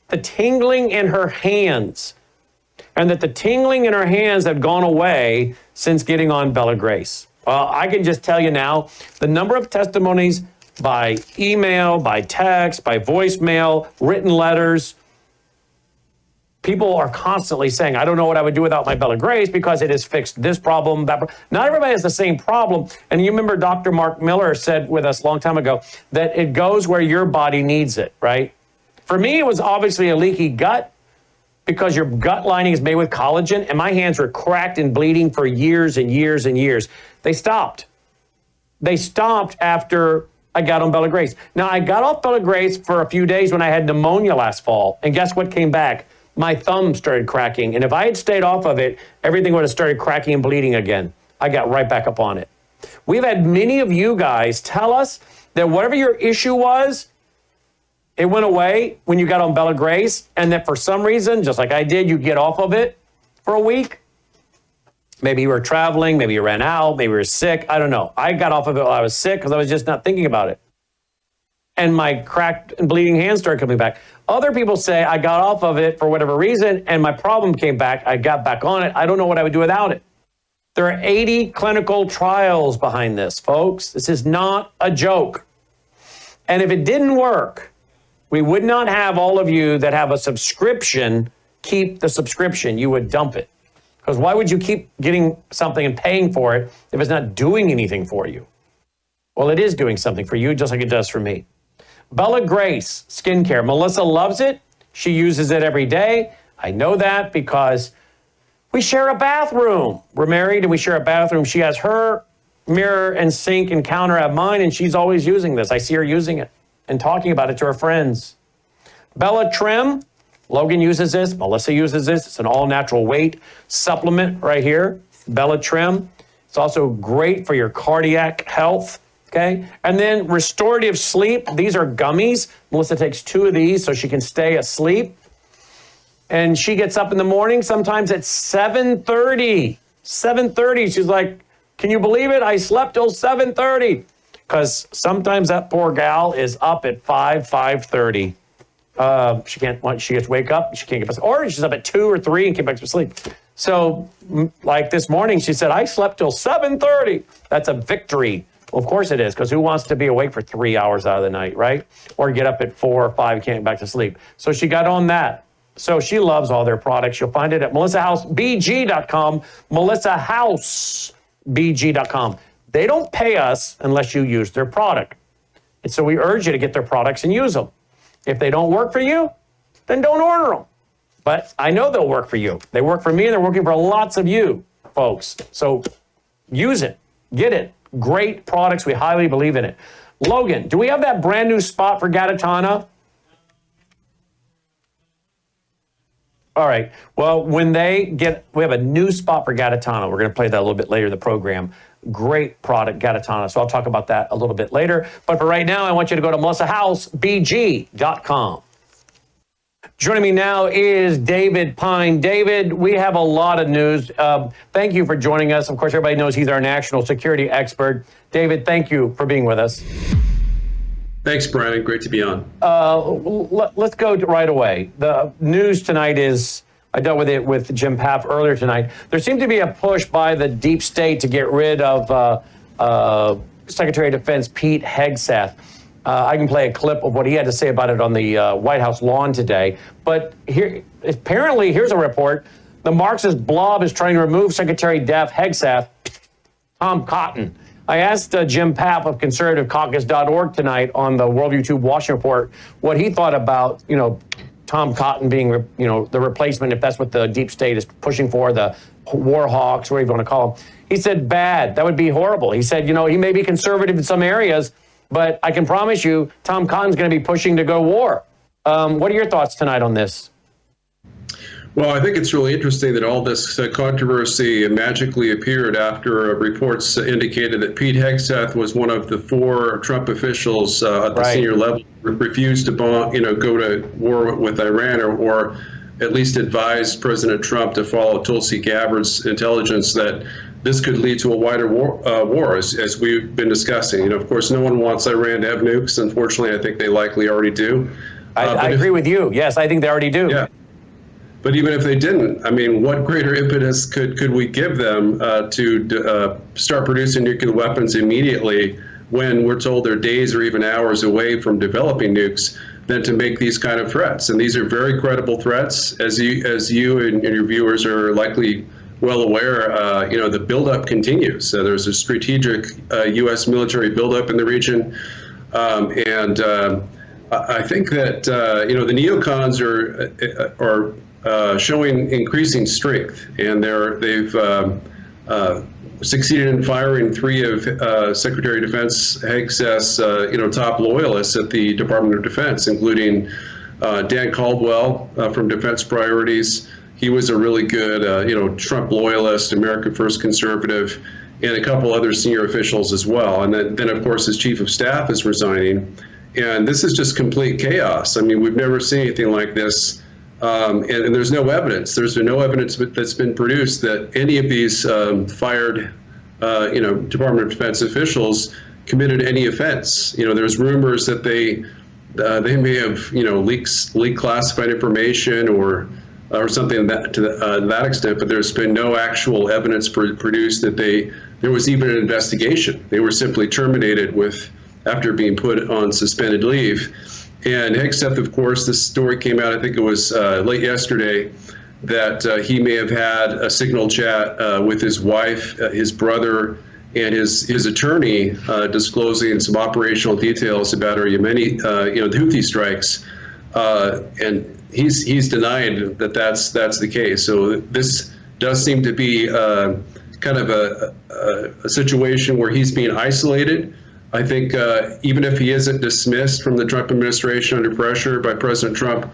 the tingling in her hands, and that the tingling in her hands had gone away since getting on Bella Grace. Well, I can just tell you now, the number of testimonies by email, by text, by voicemail, written letters, people are constantly saying, I don't know what I would do without my Bella Grace because it has fixed this problem, that problem. Not everybody has the same problem. And you remember Dr. Mark Miller said with us a long time ago that it goes where your body needs it, right? For me, it was obviously a leaky gut because your gut lining is made with collagen, and my hands were cracked and bleeding for years and years and years. They stopped. They stopped after I got on Bella Grace. Now, I got off Bella Grace for a few days when I had pneumonia last fall, and guess what came back? My thumb started cracking, and if I had stayed off of it, everything would have started cracking and bleeding again. I got right back up on it. We've had many of you guys tell us that whatever your issue was, it went away when you got on Bella Grace, and that for some reason, just like I did, you get off of it for a week. Maybe you were traveling, maybe you ran out, maybe you were sick. I don't know. I got off of it while I was sick because I was just not thinking about it. And my cracked and bleeding hands started coming back. Other people say I got off of it for whatever reason, and my problem came back. I got back on it. I don't know what I would do without it. There are 80 clinical trials behind this, folks. This is not a joke. And if it didn't work, we would not have all of you that have a subscription keep the subscription. You would dump it. Because why would you keep getting something and paying for it if it's not doing anything for you? Well, it is doing something for you, just like it does for me. Bella Grace skincare. Melissa loves it. She uses it every day. I know that because we share a bathroom. We're married and we share a bathroom. She has her mirror and sink and counter at mine, and she's always using this. I see her using it and talking about it to her friends. Bella Trim. Logan uses this. Melissa uses this. It's an all-natural weight supplement right here. Bella Trim. It's also great for your cardiac health. Okay. And then restorative sleep. These are gummies. Melissa takes 2 of these so she can stay asleep. And she gets up in the morning sometimes at 7:30. 7:30. She's like, can you believe it? I slept till 7:30. Because sometimes that poor gal is up at 5:30. She gets wake up, she can't get back, or she's up at 2 or 3 and get back to sleep. So like this morning, she said, I slept till 7:30. That's a victory. Well, of course it is, because who wants to be awake for 3 hours out of the night, right? Or get up at 4 or 5 and can't get back to sleep. So she got on that. So she loves all their products. You'll find it at melissahousebg.com, melissahousebg.com. They don't pay us unless you use their product. And so we urge you to get their products and use them. If they don't work for you, then don't order them. But I know they'll work for you. They work for me, and they're working for lots of you, folks. So use it. Get it. Great products. We highly believe in it. Logan, do we have that brand new spot for Gatatana? All right. Well, we have a new spot for Gatatana. We're going to play that a little bit later in the program. Great product, Gatatana. So I'll talk about that a little bit later. But for right now, I want you to go to melissahousebg.com. Joining me now is David Pine. David, we have a lot of news. Thank you for joining us. Of course, everybody knows he's our national security expert. David, thank you for being with us. Thanks, Brian. Great to be on. Let's go right away. The news tonight is, I dealt with it with Jim Paff earlier tonight. There seemed to be a push by the deep state to get rid of Secretary of Defense Pete Hegseth. I can play a clip of what he had to say about it on the White House lawn today. But here, apparently, here's a report. The Marxist blob is trying to remove Secretary Def Hegseth, Tom Cotton. I asked Jim Papp of conservativecaucus.org tonight on the Worldview 2 Washington Report what he thought about, Tom Cotton being, the replacement, if that's what the deep state is pushing for, the Warhawks, whatever you want to call them. He said, bad. That would be horrible. He said, he may be conservative in some areas, but I can promise you Tom Cotton's going to be pushing to go war. What are your thoughts tonight on this? Well, I think it's really interesting that all this controversy magically appeared after reports indicated that Pete Hegseth was one of the 4 Trump officials at the senior level who refused to go to war with Iran or at least advised President Trump to follow Tulsi Gabbard's intelligence that this could lead to a wider war as we've been discussing. Of course, no one wants Iran to have nukes. Unfortunately, I think they likely already do. I agree with you. Yes, I think they already do. Yeah. But even if they didn't, I mean, what greater impetus could we give them to start producing nuclear weapons immediately when we're told they're days or even hours away from developing nukes than to make these kind of threats? And these are very credible threats, as you and your viewers are likely well aware. The buildup continues. There's a strategic U.S. military buildup in the region, and I think that the neocons are showing increasing strength, and they've succeeded in firing 3 of Secretary of Defense Hegseth's top loyalists at the Department of Defense, including Dan Caldwell from Defense Priorities. He was a really good Trump loyalist, America First conservative, and a couple other senior officials as well. And then of course his chief of staff is resigning, and this is just complete chaos. I mean, we've never seen anything like this. And there's no evidence. There's no evidence that's been produced that any of these fired, Department of Defense officials committed any offense. There's rumors that they may have, leaked classified information or something to that extent. But there's been no actual evidence produced that there was even an investigation. They were simply terminated after being put on suspended leave. And Hegseth, of course, this story came out, I think it was late yesterday, that he may have had a signal chat with his wife, his brother, and his attorney disclosing some operational details about our Yemeni, the Houthi strikes. And he's denied that that's the case. So this does seem to be kind of a situation where he's being isolated. I think even if he isn't dismissed from the Trump administration under pressure by President Trump,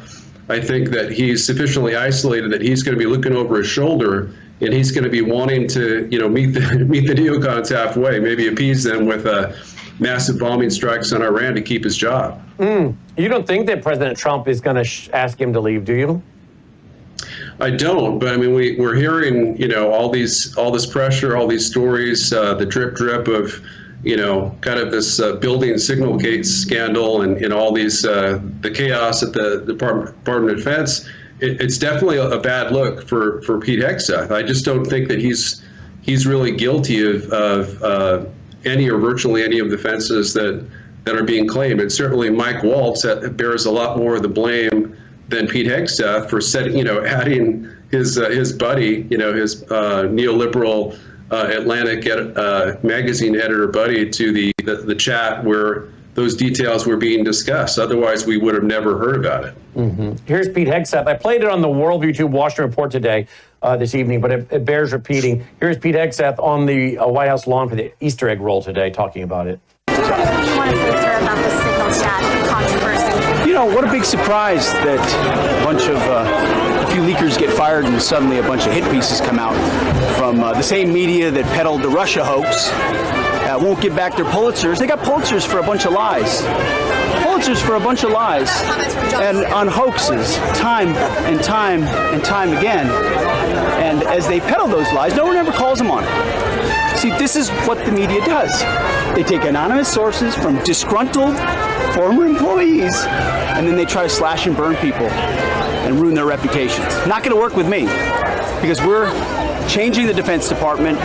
I think that he's sufficiently isolated that he's going to be looking over his shoulder, and he's going to be wanting to, meet the neocons halfway, maybe appease them with massive bombing strikes on Iran to keep his job. You don't think that President Trump is going to ask him to leave, do you? I don't, but I mean, we're hearing, all this pressure, all these stories, the drip of, kind of this building signal gates scandal and all these, the chaos at the Department of Defense. It's definitely a bad look for Pete Hegseth. I just don't think that he's really guilty of any or virtually any of the offenses that are being claimed. And certainly Mike Waltz bears a lot more of the blame than Pete Hegseth for adding his buddy, his neoliberal Atlantic magazine editor buddy to the chat where those details were being discussed. Otherwise, we would have never heard about it. Mm-hmm. Here's Pete Hegseth. I played it on the Worldview 2 Washington Report today, this evening, but it bears repeating. Here's Pete Hegseth on the White House lawn for the Easter egg roll today, talking about it. What do you want to say, sir, about the signal chat controversy? What a big surprise that a few leakers get fired and suddenly a bunch of hit pieces come out from the same media that peddled the Russia hoax won't give back their Pulitzers. They got Pulitzers for a bunch of lies. Pulitzers for a bunch of lies and on hoaxes, time and time and time again. And as they peddle those lies, no one ever calls them on it. See, this is what the media does. They take anonymous sources from disgruntled former employees, and then they try to slash and burn people and ruin their reputations. Not going to work with me, because we're changing the Defense Department,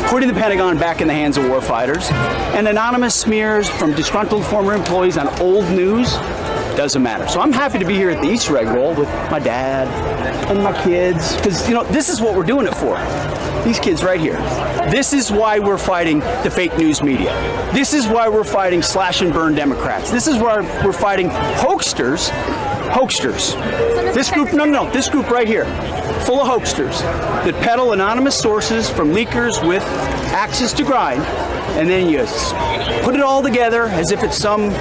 putting the Pentagon back in the hands of warfighters, and anonymous smears from disgruntled former employees on old news doesn't matter. So I'm happy to be here at the Easter egg roll with my dad and my kids, because, you know, this is what we're doing it for. These kids right here. This is why we're fighting the fake news media. This is why we're fighting slash and burn Democrats. This is why we're fighting hoaxsters. This group, no, this group right here, full of hoaxsters that peddle anonymous sources from leakers with access to grind, and then you put it all together as if it's some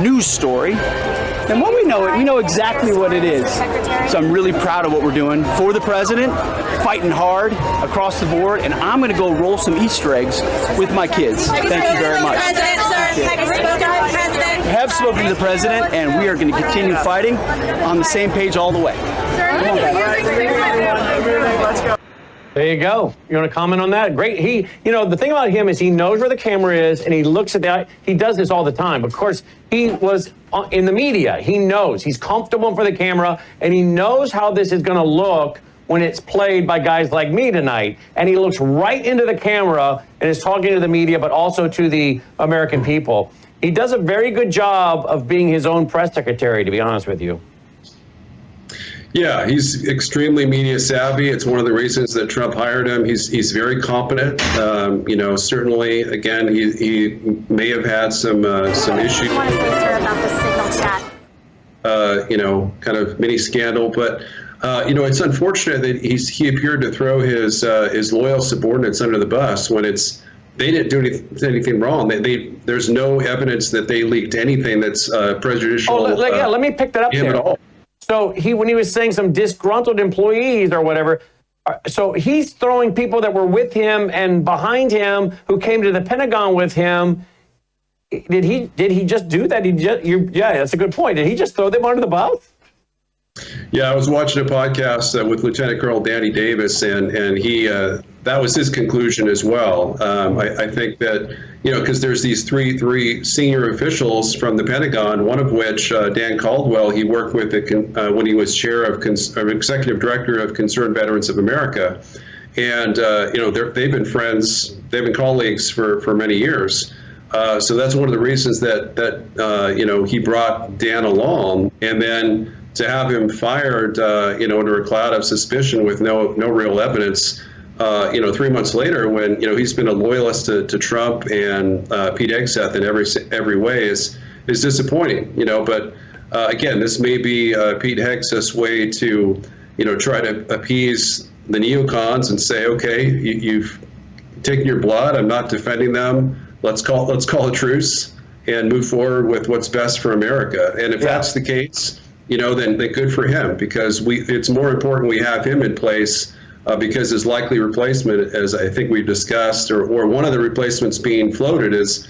news story. And when we know it, we know exactly what it is. So I'm really proud of what we're doing for the president, fighting hard across the board, and I'm going to go roll some Easter eggs with my kids. Thank you very much. We have spoken to the president, and we are going to continue fighting on the same page all the way. Come on, guys. Let's go. There you go. You want to comment on that? Great. The thing about him is he knows where the camera is, and he looks at that. He does this all the time. Of course, he was in the media. He knows. He's comfortable for the camera, and he knows how this is going to look when it's played by guys like me tonight. And he looks right into the camera and is talking to the media, but also to the American people. He does a very good job of being his own press secretary, to be honest with you. Yeah, he's extremely media savvy. It's one of the reasons that Trump hired him. He's very competent. Certainly, again, he may have had some issues. I want to say, sir, about the signal chat. Kind of mini scandal, but it's unfortunate that he appeared to throw his loyal subordinates under the bus when they didn't do anything wrong. There's no evidence that they leaked anything that's prejudicial. Let me pick that up there. At all. So when he was saying some disgruntled employees or whatever, so he's throwing people that were with him and behind him who came to the Pentagon with him. Did he just do that? Yeah, that's a good point. Did he just throw them under the bus? Yeah, I was watching a podcast with Lieutenant Colonel Danny Davis, and he that was his conclusion as well. I think that, because there's these three senior officials from the Pentagon, one of which, Dan Caldwell, he worked with when he was chair of executive director of Concerned Veterans of America. And, they've been friends, they've been colleagues for many years. So that's one of the reasons that he brought Dan along. And then to have him fired, under a cloud of suspicion with no real evidence, 3 months later, when he's been a loyalist to Trump and Pete Hegseth in every way is disappointing. But again, this may be Pete Hegseth's way to try to appease the neocons and say, okay, you've taken your blood. I'm not defending them. Let's call a truce and move forward with what's best for America. And if that's the case, then good for him, because it's more important we have him in place because his likely replacement, as I think we've discussed, or one of the replacements being floated is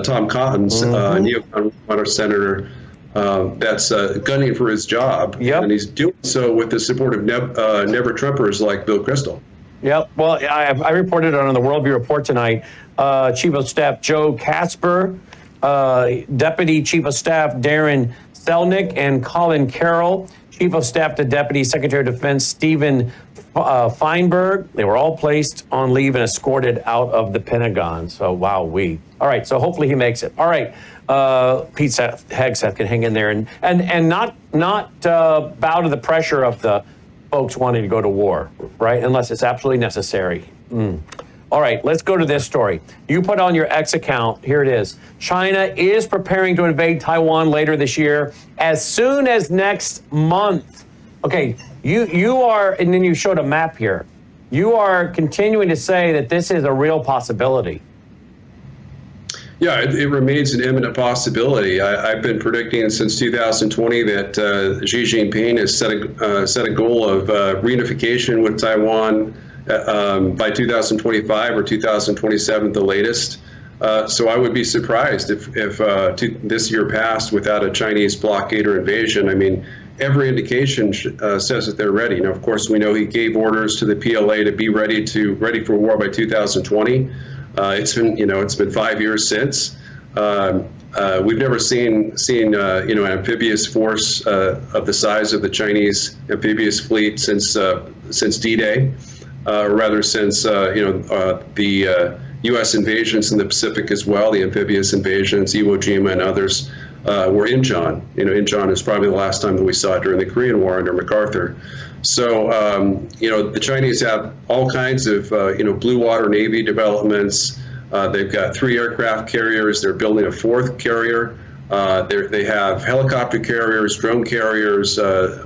Tom Cotton's neocon senator that's gunning for his job. Yep. And he's doing so with the support of never Trumpers like Bill Kristol. Yep. Well, I reported on the Worldview Report tonight. Chief of Staff Joe Casper, Deputy Chief of Staff Darren Selnick, and Colin Carroll, Chief of Staff to Deputy Secretary of Defense Stephen Feinberg. They were all placed on leave and escorted out of the Pentagon. So, All right, so hopefully he makes it. All right, Pete Hegseth can hang in there and not bow to the pressure of the folks wanting to go to war, right? Unless it's absolutely necessary. All right, let's go to this story. You put on your X account, here it is. China is preparing to invade Taiwan later this year, as soon as next month. Okay, you are, and then you showed a map here. You are continuing to say that this is a real possibility. Yeah, it remains an imminent possibility. I've been predicting since 2020 that Xi Jinping has set a goal of reunification with Taiwan by 2025 or 2027 at the latest. So I would be surprised if this year passed without a Chinese blockade or invasion. I mean, every indication says that they're ready. Now, of course, we know he gave orders to the PLA to be ready for war by 2020. It's been 5 years since. We've never seen an amphibious force of the size of the Chinese amphibious fleet since D-Day, or rather since the U.S. invasions in the Pacific as well, the amphibious invasions, Iwo Jima and others were Incheon. Incheon is probably the last time that we saw it during the Korean War under MacArthur. So, the Chinese have all kinds of, blue water Navy developments. They've got 3 aircraft carriers. They're building a 4th carrier. They have helicopter carriers, drone carriers,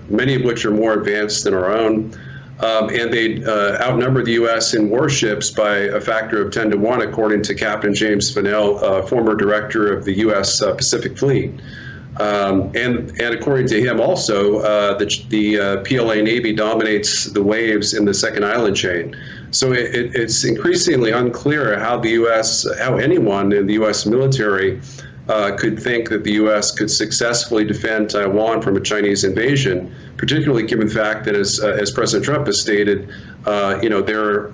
many of which are more advanced than our own. And they outnumber the U.S. in warships by a factor of 10 to 1, according to Captain James Fennell, former director of the U.S. Pacific Fleet. And according to him also, the PLA Navy dominates the waves in the second island chain. So it's increasingly unclear how anyone in the U.S. military could think that the U.S. could successfully defend Taiwan from a Chinese invasion, particularly given the fact that, as President Trump has stated, they're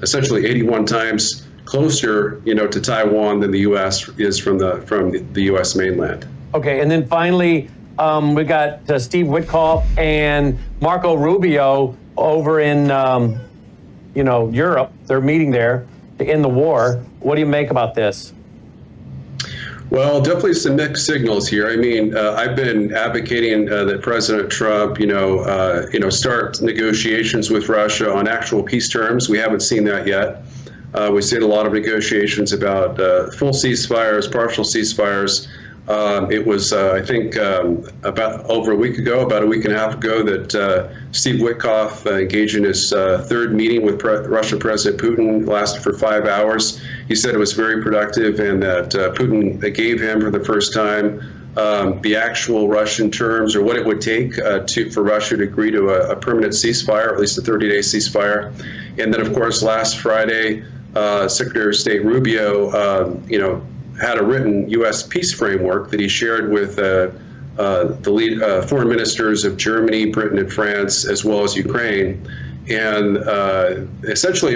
essentially 81 times closer, to Taiwan than the U.S. is from the U.S. mainland. Okay, and then finally, we got Steve Witkoff and Marco Rubio over in, Europe. They're meeting there to end the war. What do you make about this? Well, definitely some mixed signals here. I mean, I've been advocating that President Trump, start negotiations with Russia on actual peace terms. We haven't seen that yet. We've seen a lot of negotiations about full ceasefires, partial ceasefires. It was, I think, about a week and a half ago, that Steve Witkoff engaged in his 3rd meeting with Russian President Putin. Lasted for 5 hours. He said it was very productive, and that Putin gave him for the first time the actual Russian terms, or what it would take for Russia to agree to a permanent ceasefire, or at least a 30-day ceasefire. And then, of course, last Friday, Secretary of State Rubio, had a written U.S. peace framework that he shared with the lead foreign ministers of Germany, Britain, and France, as well as Ukraine. And essentially,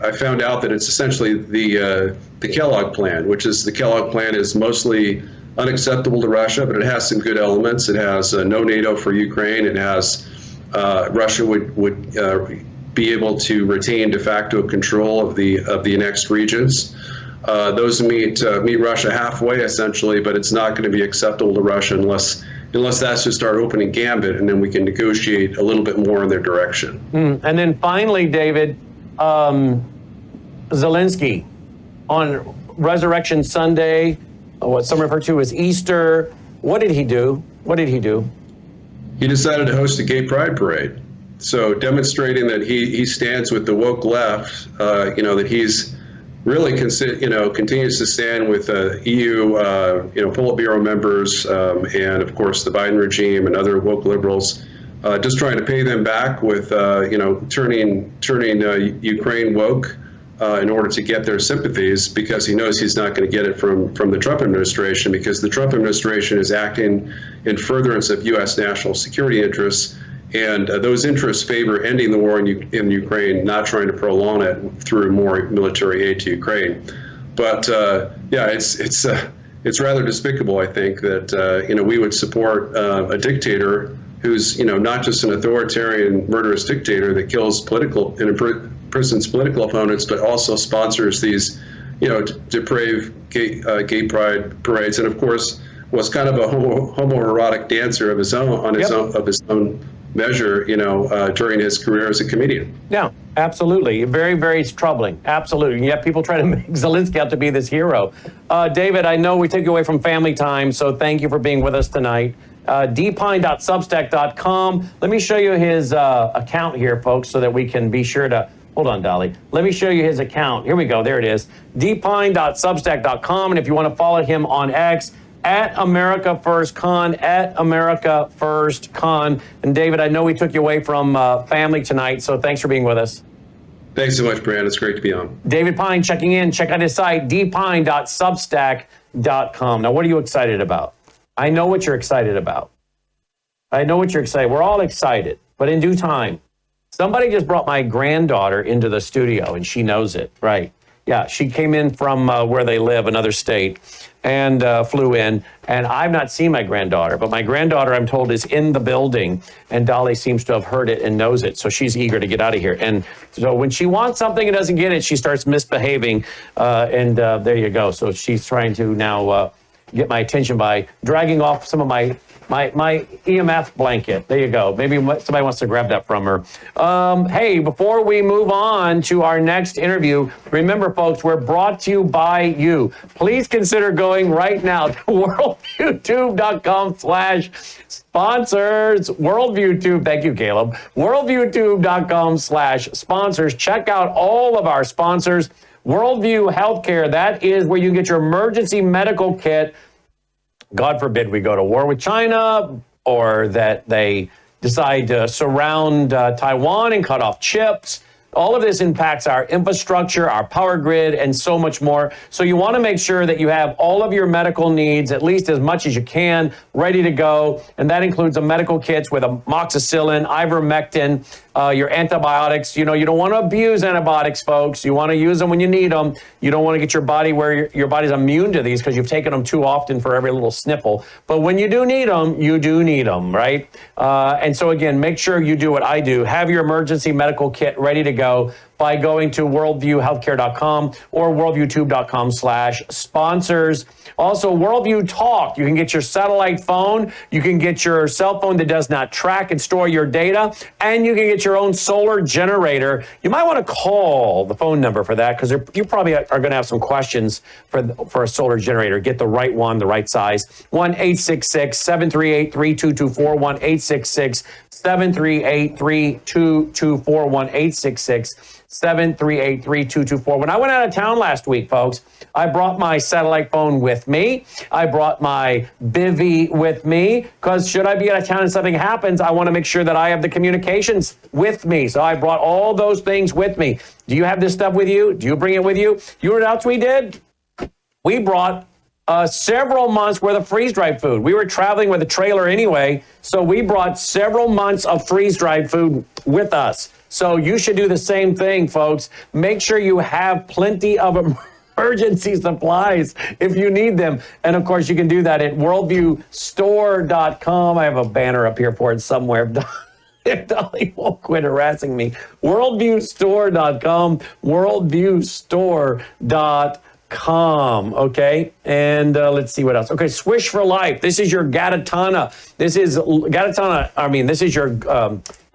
I found out that it's essentially the Kellogg plan, the Kellogg plan is mostly unacceptable to Russia, but it has some good elements. It has no NATO for Ukraine. It has Russia would be able to retain de facto control of the annexed regions. Those meet Russia halfway, essentially, but it's not going to be acceptable to Russia unless that's just our opening gambit, and then we can negotiate a little bit more in their direction. And then finally, David, Zelensky on Resurrection Sunday, what some refer to as Easter. What did he do? He decided to host a gay pride parade. So demonstrating that he stands with the woke left, that he's really continues to stand with EU, Politburo members, and of course the Biden regime and other woke liberals, just trying to pay them back with, turning Ukraine woke in order to get their sympathies, because he knows he's not going to get it from the Trump administration, because the Trump administration is acting in furtherance of U.S. national security interests. And those interests favor ending the war in Ukraine, not trying to prolong it through more military aid to Ukraine. But it's rather despicable, I think, that we would support a dictator who's not just an authoritarian, murderous dictator that kills and imprisons political opponents, but also sponsors these depraved gay pride parades, and of course was kind of a homoerotic dancer of his own measure, during his career as a comedian. Yeah, absolutely. Very, very troubling. Absolutely. And yet people try to make Zelensky out to be this hero. David, I know we took you away from family time, so thank you for being with us tonight. dpine.substack.com. Let me show you his account here, folks, so that we can be sure to... Hold on, Dolly. Let me show you his account. Here we go. There it is. dpine.substack.com. And if you want to follow him on X, @AmericaFirstCon, @AmericaFirstCon. And David, I know we took you away from family tonight, so thanks for being with us. Thanks so much, Brand. It's great to be on. David Pine checking in. Check out his site, dpine.substack.com. Now, what are you excited about? I know what you're excited about. I know what you're excited. We're all excited, but in due time. Somebody just brought my granddaughter into the studio, and she knows it, right? Yeah, she came in from where they live, another state, and flew in. And I've not seen my granddaughter, but my granddaughter, I'm told, is in the building, and Dolly seems to have heard it and knows it, so she's eager to get out of here. And so when she wants something and doesn't get it, she starts misbehaving, and there you go. So she's trying to now get my attention by dragging off some of my EMF blanket. There you go. Maybe somebody wants to grab that from her. Hey, before we move on to our next interview, remember, folks, we're brought to you by you. Please consider going right now to worldviewtube.com/sponsors. WorldviewTube, thank you, Caleb. WorldviewTube.com/sponsors. Check out all of our sponsors. Worldview Healthcare, that is where you get your emergency medical kit. God forbid we go to war with China, or that they decide to surround Taiwan and cut off chips. All of this impacts our infrastructure, our power grid, and so much more. So you want to make sure that you have all of your medical needs, at least as much as you can, ready to go. And that includes the medical kits with amoxicillin, ivermectin, your antibiotics. You know, you don't want to abuse antibiotics, folks. You want to use them when you need them. You don't want to get your body where your body's immune to these because you've taken them too often for every little sniffle. But when you do need them, you do need them, right? And so again, make sure you do what I do. Have your emergency medical kit ready to go by going to worldviewhealthcare.com or worldviewtube.com/sponsors. Also, Worldview Talk. You can get your satellite phone. You can get your cell phone that does not track and store your data. And you can get your own solar generator. You might want to call the phone number for that because you probably are going to have some questions for a solar generator. Get the right one, the right size. 1-866-738-3224. 1-866-738-3224. 1-866-738-3224. When I went out of town last week, folks, I brought my satellite phone with me. I brought my bivvy with me because should I be out of town and something happens, I want to make sure that I have the communications with me. So I brought all those things with me. Do you have this stuff with you? Do you bring it with you? You know what else we did? We brought several months worth of freeze-dried food. We were traveling with a trailer anyway, so we brought several months of freeze-dried food with us. So you should do the same thing, folks. Make sure you have plenty of emergency supplies if you need them. And of course, you can do that at worldviewstore.com. I have a banner up here for it somewhere. If Dolly won't quit harassing me. Worldviewstore.com. Worldviewstore.com. Okay, and let's see what else. Okay, Swish for Life. This is your Gatatana. This is your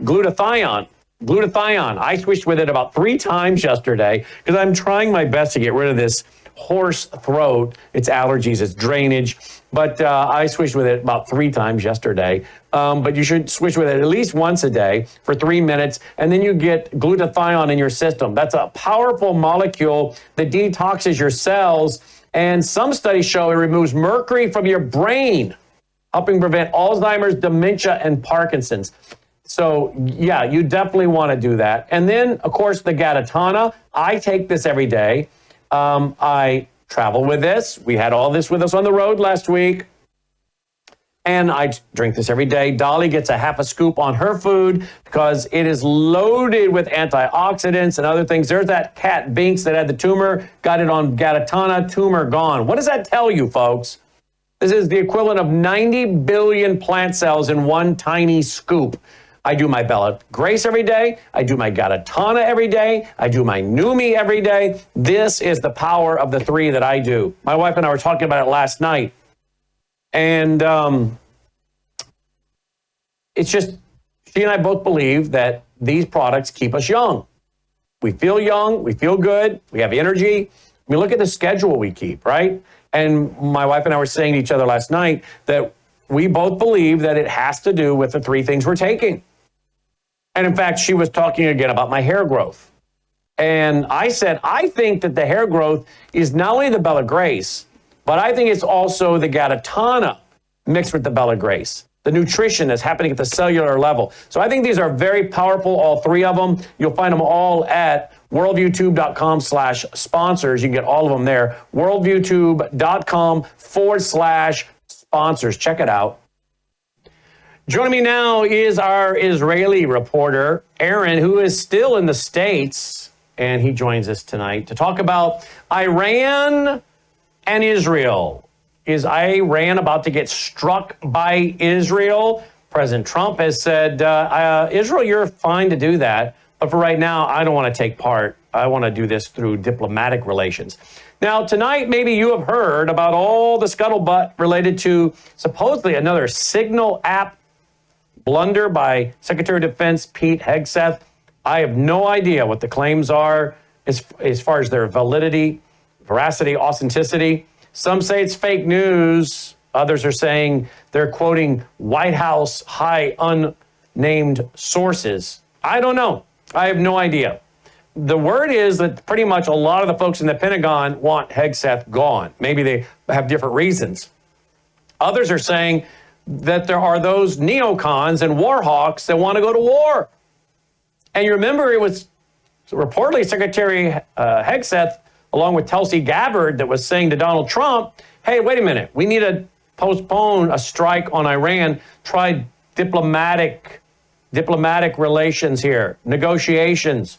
glutathione. Glutathione. I switched with it about 3 times yesterday because I'm trying my best to get rid of this hoarse throat. It's allergies, it's drainage. But I switched with it about 3 times yesterday. But you should switch with it at least once a day for 3 minutes, and then you get glutathione in your system. That's a powerful molecule that detoxes your cells, and some studies show it removes mercury from your brain, helping prevent Alzheimer's, dementia, and Parkinson's. So, yeah, you definitely want to do that. And then, of course, the Gatatana. I take this every day. I travel with this. We had all this with us on the road last week. And I drink this every day. Dolly gets a half a scoop on her food because it is loaded with antioxidants and other things. There's that cat Binks that had the tumor, got it on Gatatana, tumor gone. What does that tell you, folks? This is the equivalent of 90 billion plant cells in one tiny scoop. I do my Bella Grace every day. I do my Gatatana every day. I do my Numi every day. This is the power of the 3 that I do. My wife and I were talking about it last night. And it's just, she and I both believe that these products keep us young. We feel young. We feel good. We have energy. I mean, look at the schedule we keep, right? And my wife and I were saying to each other last night that we both believe that it has to do with the 3 things we're taking. And in fact, she was talking again about my hair growth. And I said, I think that the hair growth is not only the Bella Grace, but I think it's also the Gatatana mixed with the Bella Grace, the nutrition that's happening at the cellular level. So I think these are very powerful, all 3 of them. You'll find them all at worldviewtube.com/sponsors. You can get all of them there. worldviewtube.com/sponsors. Check it out. Joining me now is our Israeli reporter, Aaron, who is still in the States, and he joins us tonight to talk about Iran and Israel. Is Iran about to get struck by Israel? President Trump has said, Israel, you're fine to do that, but for right now, I don't want to take part. I want to do this through diplomatic relations. Now, tonight, maybe you have heard about all the scuttlebutt related to supposedly another Signal app blunder by Secretary of Defense Pete Hegseth. I have no idea what the claims are as far as their validity, veracity, authenticity. Some say it's fake news. Others are saying they're quoting White House high unnamed sources. I don't know. I have no idea. The word is that pretty much a lot of the folks in the Pentagon want Hegseth gone. Maybe they have different reasons. Others are saying that there are those neocons and Warhawks that want to go to war. And you remember it was reportedly Secretary Hegseth, along with Tulsi Gabbard, that was saying to Donald Trump, hey, wait a minute, we need to postpone a strike on Iran, try diplomatic relations here, negotiations.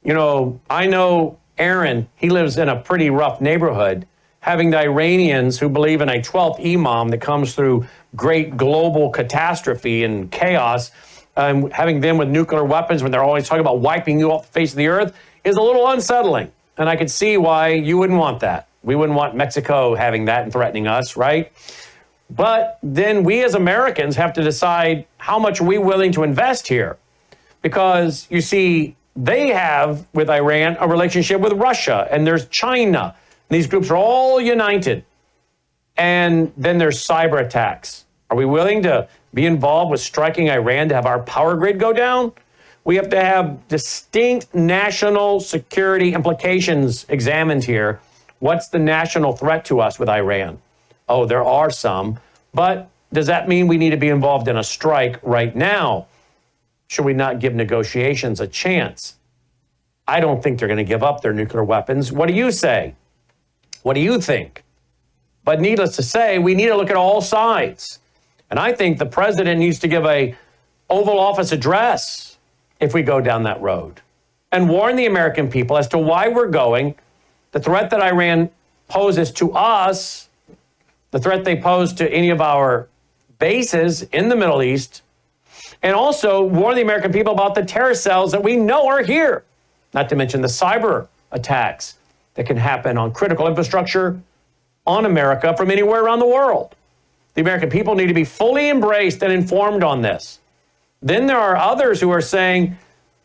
You know, I know Aaron, he lives in a pretty rough neighborhood, having the Iranians who believe in a 12th imam that comes through great global catastrophe and chaos, having them with nuclear weapons when they're always talking about wiping you off the face of the earth is a little unsettling. And I could see why you wouldn't want that. We wouldn't want Mexico having that and threatening us, right? But then we as Americans have to decide how much are we willing to invest here. Because you see, they have with Iran a relationship with Russia, and there's China. These groups are all united. And then there's cyber attacks. Are we willing to be involved with striking Iran to have our power grid go down? We have to have distinct national security implications examined here. What's the national threat to us with Iran? Oh, there are some. But does that mean we need to be involved in a strike right now? Should we not give negotiations a chance? I don't think they're going to give up their nuclear weapons. What do you say? What do you think? But needless to say, we need to look at all sides. And I think the president needs to give a Oval Office address if we go down that road and warn the American people as to why we're going, the threat that Iran poses to us, the threat they pose to any of our bases in the Middle East, and also warn the American people about the terror cells that we know are here, not to mention the cyber attacks that can happen on critical infrastructure on America from anywhere around the world. The American people need to be fully embraced and informed on this. Then there are others who are saying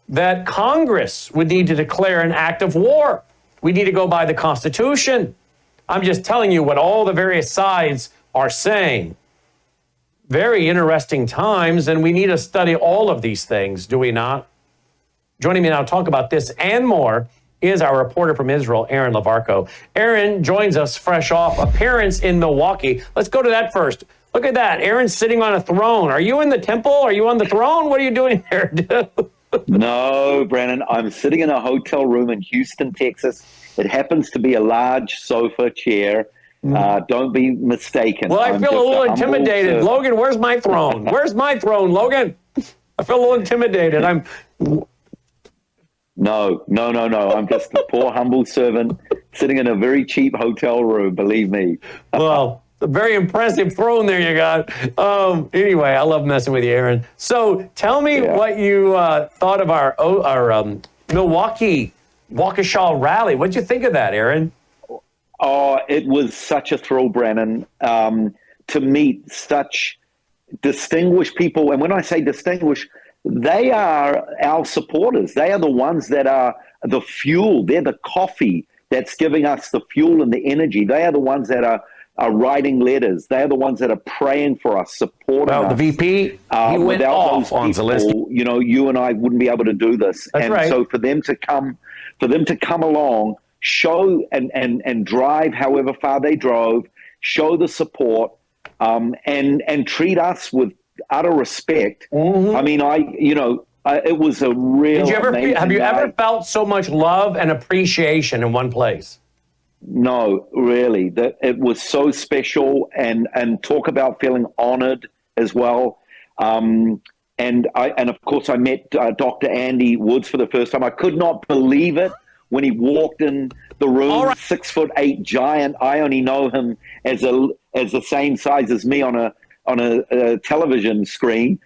that Congress would need to declare an act of war. We need to go by the Constitution. I'm just telling you what all the various sides are saying. Very interesting times, and we need to study all of these things, do we not? Joining me now to talk about this and more is our reporter from Israel, Aaron Lavarco. Aaron joins us fresh off appearance in Milwaukee. Let's go to that first. Look at that. Aaron's sitting on a throne. Are you in the temple? Are you on the throne? What are you doing there? No, Brandon. I'm sitting in a hotel room in Houston, Texas. It happens to be a large sofa chair. Don't be mistaken. Well, I feel a little intimidated. Logan, where's my throne? Where's my throne, Logan? I feel a little intimidated. No. I'm just a poor, humble servant sitting in a very cheap hotel room, believe me. Well, a very impressive throne there you got. Anyway, I love messing with you, Aaron. So tell me what you thought of our Milwaukee Waukesha rally. What'd you think of that, Aaron? Oh, it was such a thrill, Brandon, to meet such distinguished people. And when I say distinguished, they are our supporters. They are the ones that are the fuel. They're the coffee that's giving us the fuel and the energy. They are the ones that are writing letters. They are the ones that are praying for us, supporting us. The VP, he went off on Zelensky. You know, you and I wouldn't be able to do this. That's right. So for them to come along, show and drive however far they drove, show the support, and treat us with utter respect. I mean, It was a real. Have you ever felt so much love and appreciation in one place? No, really. That it was so special, and talk about feeling honored as well. And of course I met Dr. Andy Woods for the first time. I could not believe it when he walked in the room. 6'8" giant. I only know him as the same size as me on a television screen.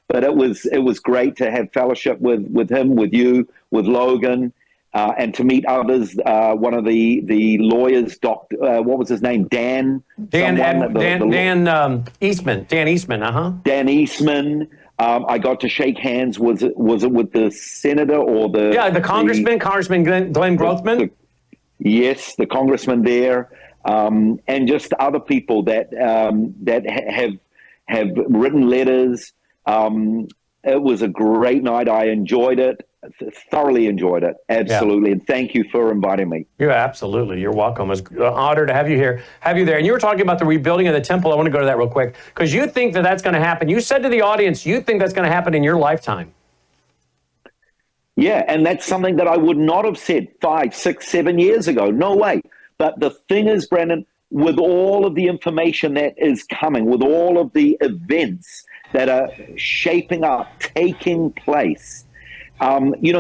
But it was great to have fellowship with him, with you, with Logan. And to meet others, one of the lawyers, what was his name? Dan Eastman. Dan Eastman, Dan Eastman. I got to shake hands. Was it with the senator or the congressman, Congressman Glenn Grothman? Yes, the congressman there, and just other people that have written letters. It was a great night. I enjoyed it. Thoroughly enjoyed it. Absolutely. Yeah. And thank you for inviting me. Yeah, absolutely. You're welcome. It's an honor to have you there. And you were talking about the rebuilding of the temple. I want to go to that real quick because you think that's going to happen. You said to the audience, you think that's going to happen in your lifetime. Yeah, and that's something that I would not have said 5, 6, 7 years ago. No way. But the thing is, Brandon, with all of the information that is coming, with all of the events that are shaping up, taking place,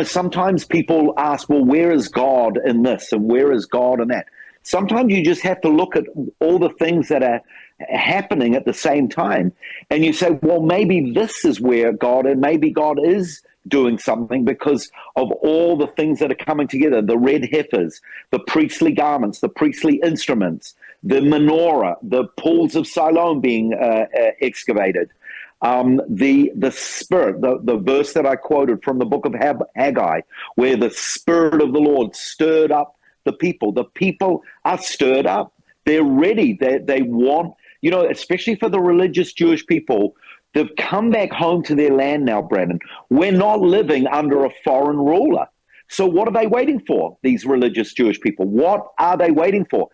sometimes people ask, well, where is God in this and where is God in that? Sometimes you just have to look at all the things that are happening at the same time. And you say, well, maybe this is where God, and maybe God is doing something because of all the things that are coming together, the red heifers, the priestly garments, the priestly instruments, the menorah, the pools of Siloam being excavated. The Spirit, the verse that I quoted from the book of Haggai, where the Spirit of the Lord stirred up the people. The people are stirred up. They're ready. They want, especially for the religious Jewish people, they've come back home to their land now, Brandon. We're not living under a foreign ruler. So what are they waiting for, these religious Jewish people? What are they waiting for?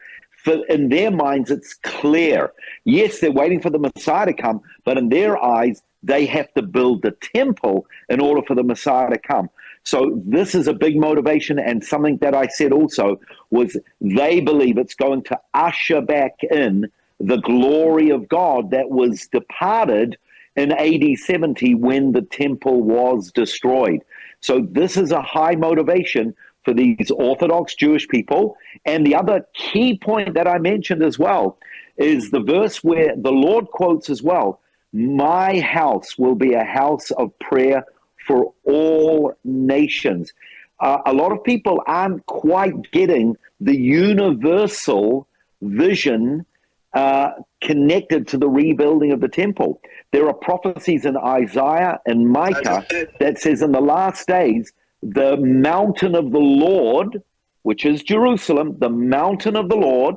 In their minds, it's clear. Yes, they're waiting for the Messiah to come, but in their eyes, they have to build the temple in order for the Messiah to come. So this is a big motivation, and something that I said also was they believe it's going to usher back in the glory of God that was departed in AD 70 when the temple was destroyed. So this is a high motivation for these Orthodox Jewish people. And the other key point that I mentioned as well is the verse where the Lord quotes as well, my house will be a house of prayer for all nations. A lot of people aren't quite getting the universal vision connected to the rebuilding of the temple. There are prophecies in Isaiah and Micah that says in the last days, the mountain of the Lord, which is Jerusalem, the mountain of the Lord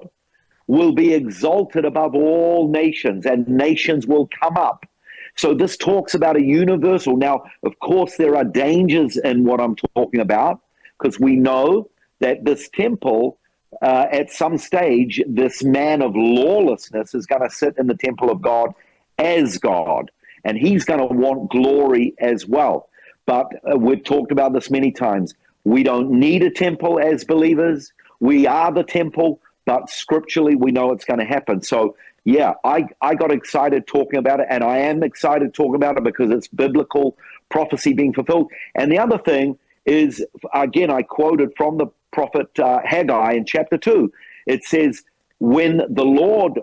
will be exalted above all nations, and nations will come up. So this talks about a universal. Now, of course, there are dangers in what I'm talking about, because we know that this temple, at some stage, this man of lawlessness is going to sit in the temple of God as God, and he's going to want glory as well. But we've talked about this many times. We don't need a temple as believers. We are the temple, but scripturally we know it's going to happen. So, yeah, I got excited talking about it, and I am excited talking about it because it's biblical prophecy being fulfilled. And the other thing is, again, I quoted from the prophet Haggai in chapter 2. It says, when the Lord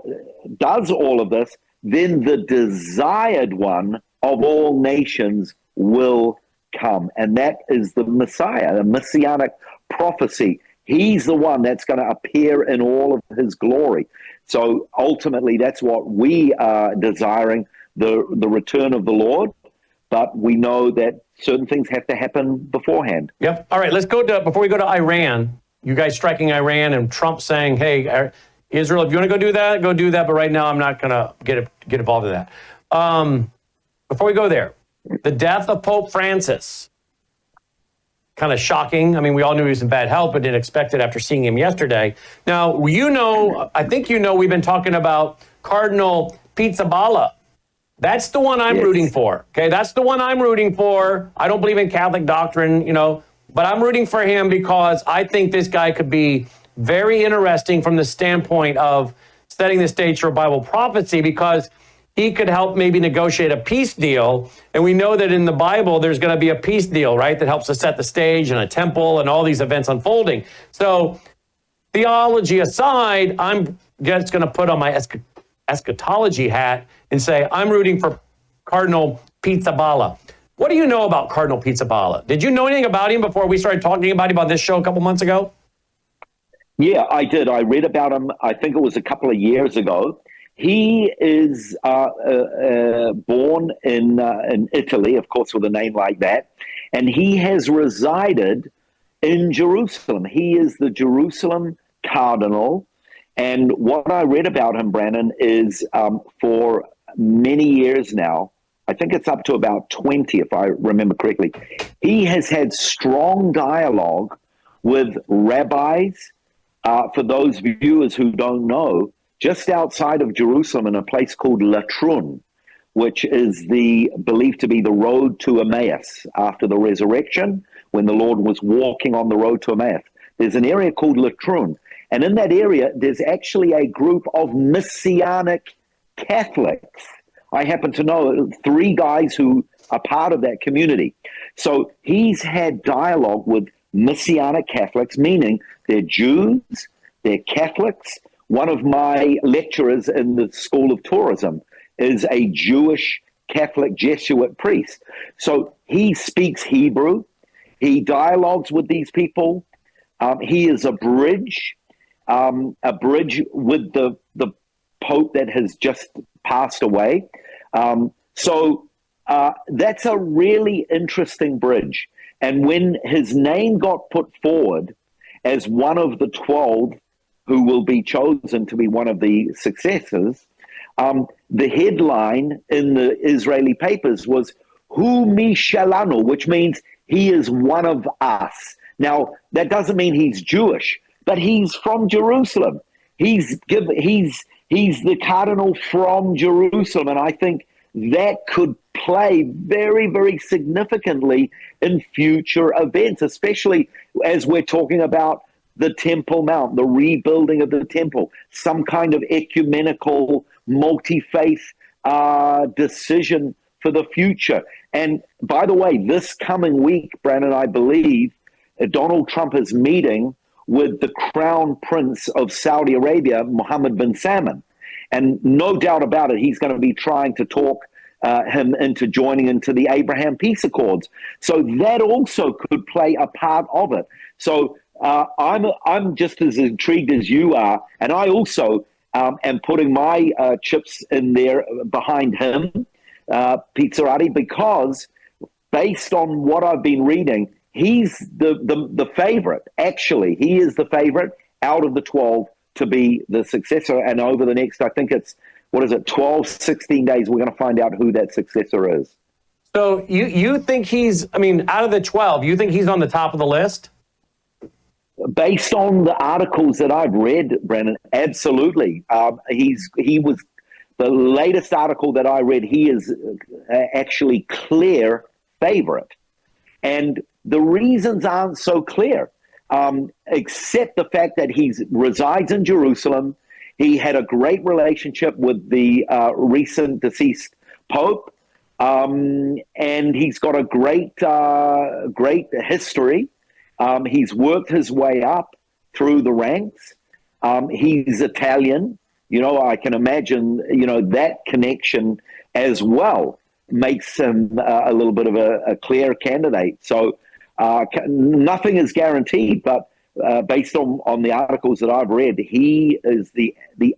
does all of this, then the desired one of all nations will come. And that is the Messiah, the messianic prophecy. He's the one that's going to appear in all of his glory. So ultimately, that's what we are desiring, the return of the Lord. But we know that certain things have to happen beforehand. Yep. All right, let's go to, before we go to Iran, you guys striking Iran and Trump saying, hey, Israel, if you want to go do that, go do that. But right now, I'm not going to get involved in that. Before we go there, the death of Pope Francis, kind of shocking. I mean, we all knew he was in bad health, but didn't expect it after seeing him yesterday. Now, I think we've been talking about Cardinal Pizzaballa That's the one I'm rooting for. Okay, that's the one I'm rooting for. I don't believe in Catholic doctrine, but I'm rooting for him because I think this guy could be very interesting from the standpoint of setting the stage for Bible prophecy, because he could help maybe negotiate a peace deal. And we know that in the Bible, there's going to be a peace deal, right? That helps to set the stage and a temple and all these events unfolding. So theology aside, I'm just going to put on my eschatology hat and say, I'm rooting for Cardinal Pizzaballa. What do you know about Cardinal Pizzaballa? Did you know anything about him before we started talking about him on this show a couple months ago? Yeah, I did. I read about him, I think it was a couple of years ago. He is born in Italy, of course, with a name like that, and he has resided in Jerusalem. He is the Jerusalem Cardinal, and what I read about him, Brandon, is for many years now, I think it's up to about 20, if I remember correctly, he has had strong dialogue with rabbis. For those viewers who don't know, just outside of Jerusalem in a place called Latrun, which is believed to be the road to Emmaus after the resurrection, when the Lord was walking on the road to Emmaus. There's an area called Latrun, and in that area, there's actually a group of Messianic Catholics. I happen to know 3 guys who are part of that community. So he's had dialogue with Messianic Catholics, meaning they're Jews, they're Catholics. One of my lecturers in the School of Tourism is a Jewish Catholic Jesuit priest. So he speaks Hebrew. He dialogues with these people. He is a bridge with the Pope that has just passed away. So that's a really interesting bridge. And when his name got put forward as one of the 12 who will be chosen to be one of the successors, the headline in the Israeli papers was "Hu mi shalanu," which means he is one of us. Now, that doesn't mean he's Jewish, but he's from Jerusalem. He's the cardinal from Jerusalem, and I think that could play very, very significantly in future events, especially as we're talking about the Temple Mount, the rebuilding of the temple, some kind of ecumenical, multi-faith decision for the future. And by the way, this coming week, Brandon, I believe Donald Trump is meeting with the Crown Prince of Saudi Arabia, Mohammed bin Salman. And no doubt about it, he's going to be trying to talk him into joining into the Abraham Peace Accords. So that also could play a part of it. So I'm just as intrigued as you are, and I also am putting my chips in there behind him, Pizzarati, because based on what I've been reading, he's the favorite. Actually, he is the favorite out of the 12 to be the successor. And over the next, I think it's, 12, 16 days, we're going to find out who that successor is. So you think he's, out of the 12, you think he's on the top of the list? Based on the articles that I've read, Brandon, absolutely. He was the latest article that I read. He is actually clear favorite, and the reasons aren't so clear, except the fact that he resides in Jerusalem. He had a great relationship with the recent deceased Pope, and he's got a great history. He's worked his way up through the ranks. He's Italian. I can imagine, that connection as well makes him a little bit of a clear candidate. So nothing is guaranteed, but based on the articles that I've read, he is the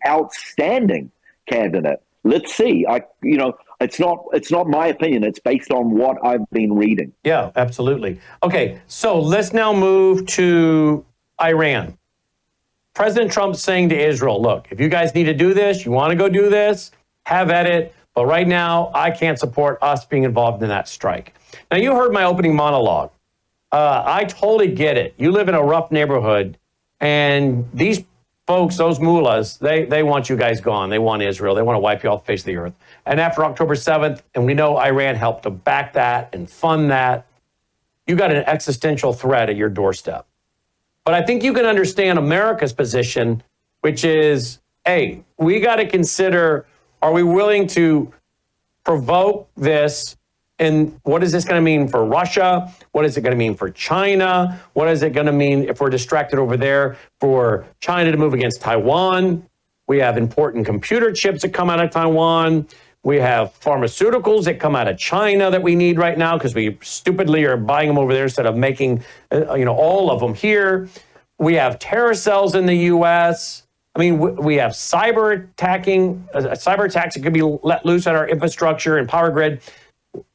outstanding candidate. Let's see. It's not my opinion. It's based on what I've been reading. Yeah, absolutely. Okay, so let's now move to Iran. President Trump's saying to Israel, look, if you guys need to do this, you want to go do this, have at it. But right now, I can't support us being involved in that strike. Now, you heard my opening monologue. I totally get it. You live in a rough neighborhood, and these folks, those mullahs, they want you guys gone. They want Israel. They want to wipe you off the face of the earth. And after October 7th, and we know Iran helped to back that and fund that, you got an existential threat at your doorstep. But I think you can understand America's position, which is, hey, we got to consider, are we willing to provoke this? And what is this going to mean for Russia? What is it going to mean for China? What is it going to mean if we're distracted over there for China to move against Taiwan? We have important computer chips that come out of Taiwan. We have pharmaceuticals that come out of China that we need right now because we stupidly are buying them over there instead of making, all of them here. We have terror cells in the U.S. I mean, we have cyber attacks that could be let loose at our infrastructure and power grid.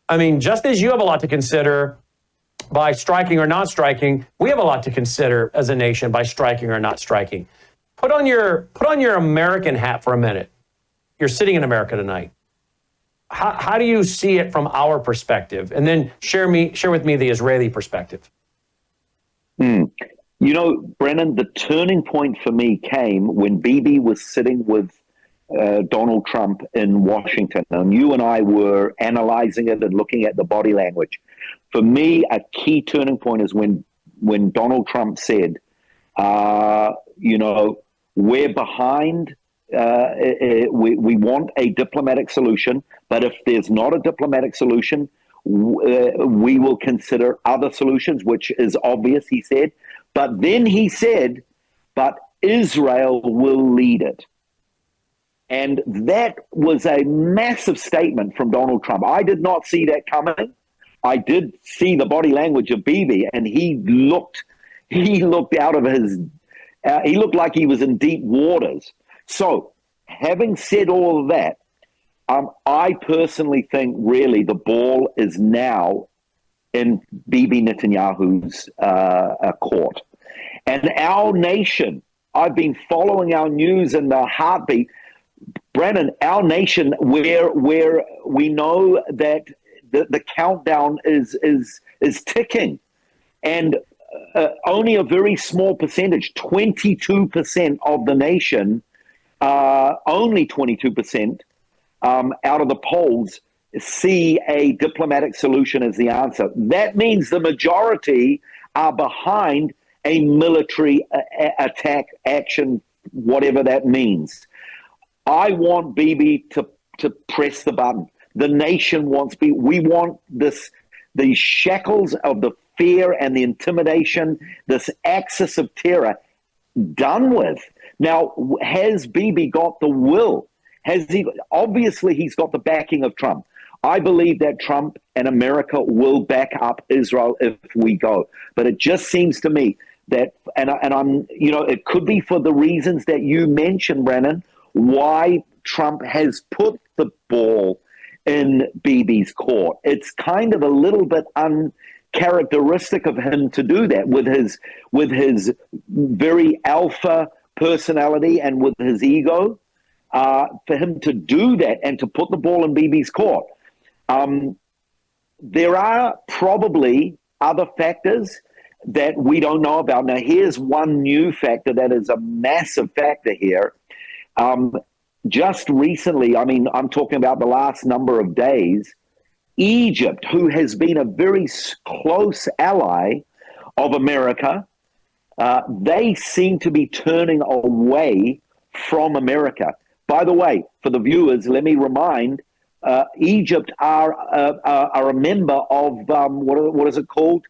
I mean, just as you have a lot to consider by striking or not striking, we have a lot to consider as a nation by striking or not striking. Put on your American hat for a minute. You're sitting in America tonight. How do you see it from our perspective? And then share with me the Israeli perspective. Brennan, the turning point for me came when Bibi was sitting with Donald Trump in Washington, and you and I were analyzing it and looking at the body language. For me, a key turning point is when Donald Trump said, we're behind. We want a diplomatic solution, but if there's not a diplomatic solution, we will consider other solutions, which is obvious, he said. But then he said, but Israel will lead it. And that was a massive statement from Donald Trump. I did not see that coming. I did see the body language of Bibi, and he looked out of his, he looked like he was in deep waters. So having said all of that, I personally think really the ball is now in Bibi Netanyahu's court. And our nation, I've been following our news in the heartbeat. Brennan, our nation, where we know that the countdown is ticking, and only a very small percentage, 22% of the nation, only 22% out of the polls see a diplomatic solution as the answer. That means the majority are behind a military attack action, whatever that means. I want Bibi to press the button. The nation wants Bibi. We want the shackles of the fear and the intimidation, this axis of terror done with. Now, has Bibi got the will? Obviously, he's got the backing of Trump. I believe that Trump and America will back up Israel if we go. But it just seems to me that, and I'm, it could be for the reasons that you mentioned, Brennan, why Trump has put the ball in Bibi's court. It's kind of a little bit uncharacteristic of him to do that with his very alpha personality and with his ego, for him to do that and to put the ball in Bibi's court. There are probably other factors that we don't know about. Now, here's one new factor that is a massive factor here. Just recently, I'm talking about the last number of days, Egypt, who has been a very close ally of America, they seem to be turning away from America. By the way, for the viewers, let me remind, Egypt are a member of, what is it called?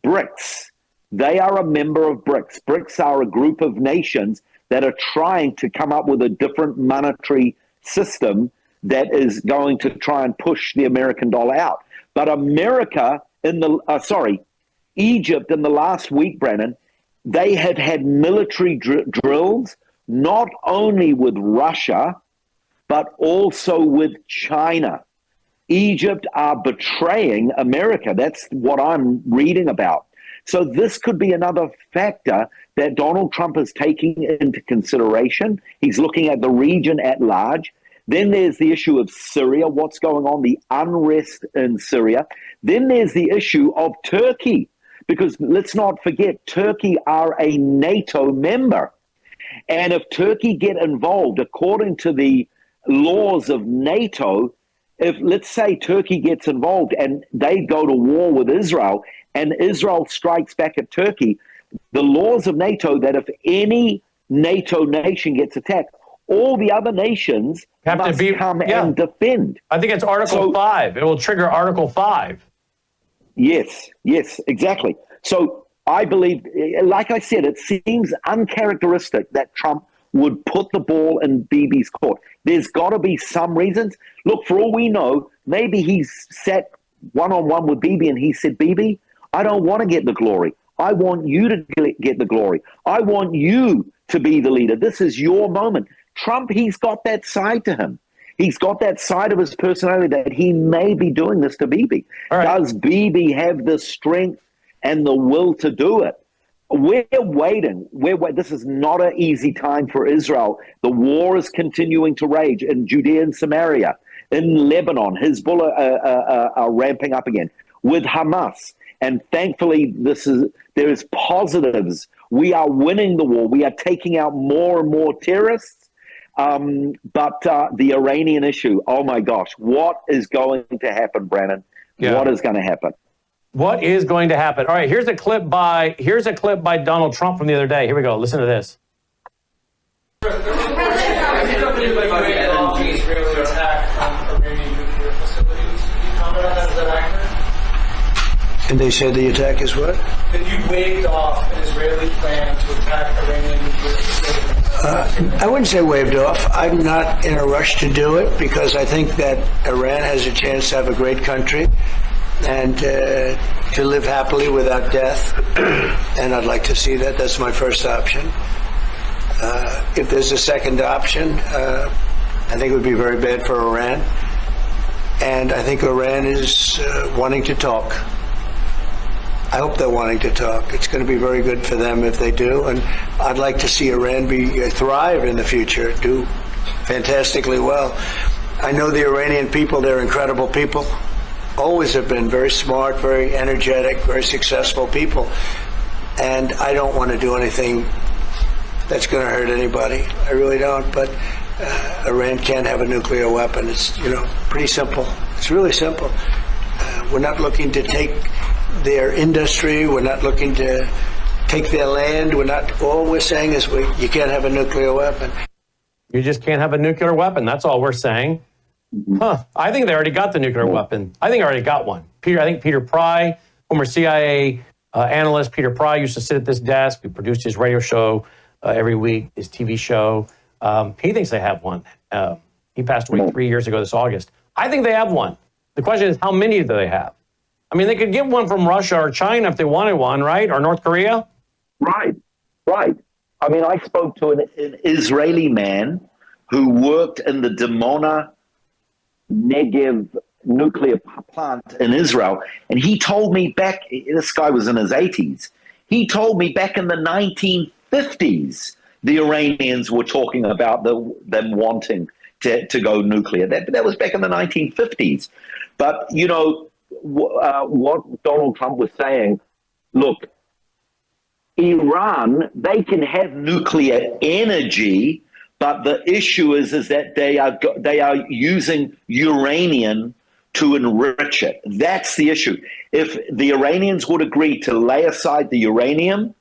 BRICS. They are a member of BRICS. BRICS are a group of nations that are trying to come up with a different monetary system that is going to try and push the American dollar out. But Egypt in the last week, Brennan, they have had military drills, not only with Russia, but also with China. Egypt are betraying America. That's what I'm reading about. So this could be another factor that Donald Trump is taking into consideration. He's looking at the region at large. Then there's the issue of Syria, what's going on, the unrest in Syria. Then there's the issue of Turkey, because let's not forget, Turkey are a NATO member. And if Turkey get involved, according to the laws of NATO, if, let's say, Turkey gets involved and they go to war with Israel and Israel strikes back at Turkey, the laws of NATO that if any NATO nation gets attacked, all the other nations must come and defend. I think it's Article 5. It will trigger Article 5. Yes, exactly. So I believe, like I said, it seems uncharacteristic that Trump would put the ball in Bibi's court. There's got to be some reasons. Look, for all we know, maybe he's sat one-on-one with Bibi and he said, Bibi, I don't want to get the glory. I want you to get the glory. I want you to be the leader. This is your moment. Trump, he's got that side to him. He's got that side of his personality that he may be doing this to Bibi. Right. Does Bibi have the strength and the will to do it? We're waiting. This is not an easy time for Israel. The war is continuing to rage in Judea and Samaria, in Lebanon. Hezbollah are ramping up again with Hamas. And thankfully, there is positives. We are winning the war. We are taking out more and more terrorists. But the Iranian issue, oh my gosh, what is going to happen, Brandon? Yeah. What is going to happen? What is going to happen? All right, here's a clip by Donald Trump from the other day. Here we go. Listen to this. And they said the attack is what? That you waved off an Israeli plan to attack Iranian nuclear facilities. I wouldn't say waved off. I'm not in a rush to do it because I think that Iran has a chance to have a great country and to live happily without death. And I'd like to see that. That's my first option. If there's a second option, I think it would be very bad for Iran. And I think Iran is wanting to talk. I hope they're wanting to talk. It's going to be very good for them if they do. And I'd like to see Iran thrive in the future, do fantastically well. I know the Iranian people, they're incredible people. Always have been very smart, very energetic, very successful people. And I don't want to do anything that's going to hurt anybody. I really don't. But Iran can't have a nuclear weapon. It's, pretty simple. It's really simple. We're not looking to take their industry. We're not looking to take their land. All we're saying is you can't have a nuclear weapon. You just can't have a nuclear weapon. That's all we're saying. I think they already got the nuclear weapon. I think I already got one. I think Peter Pry, former CIA analyst Peter Pry, used to sit at this desk. We produced his radio show every week, his TV show. He thinks they have one. He passed away 3 years ago this August. I think they have one. The question is, how many do they have? I mean, they could get one from Russia or China if they wanted one, right? Or North Korea? Right. I mean, I spoke to an Israeli man who worked in the Dimona Negev nuclear plant in Israel, and he told me this guy was in his 80s, he told me back in the 1950s, the Iranians were talking about them wanting to go nuclear. That was back in the 1950s. But, what Donald Trump was saying, look, Iran, they can have nuclear energy, but the issue is that they are using uranium to enrich it. That's the issue. If the Iranians would agree to lay aside the uranium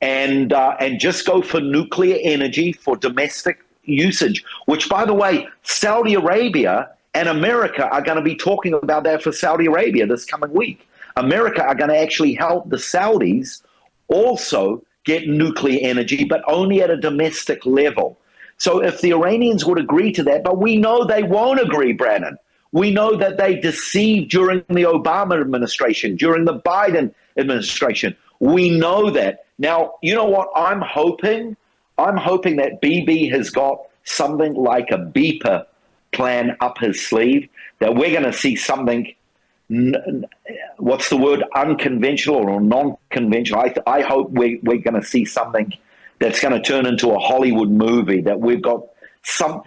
and just go for nuclear energy for domestic usage, which, by the way, Saudi Arabia and America are going to be talking about that for Saudi Arabia this coming week. America are going to actually help the Saudis also get nuclear energy, but only at a domestic level. So if the Iranians would agree to that, but we know they won't agree, Brandon. We know that they deceived during the Obama administration, during the Biden administration. We know that. Now, you know what I'm hoping? I'm hoping that Bibi has got something like a beeper plan up his sleeve, that we're going to see something, what's the word, unconventional or non-conventional. I hope we're going to see something that's going to turn into a Hollywood movie, that we've got some,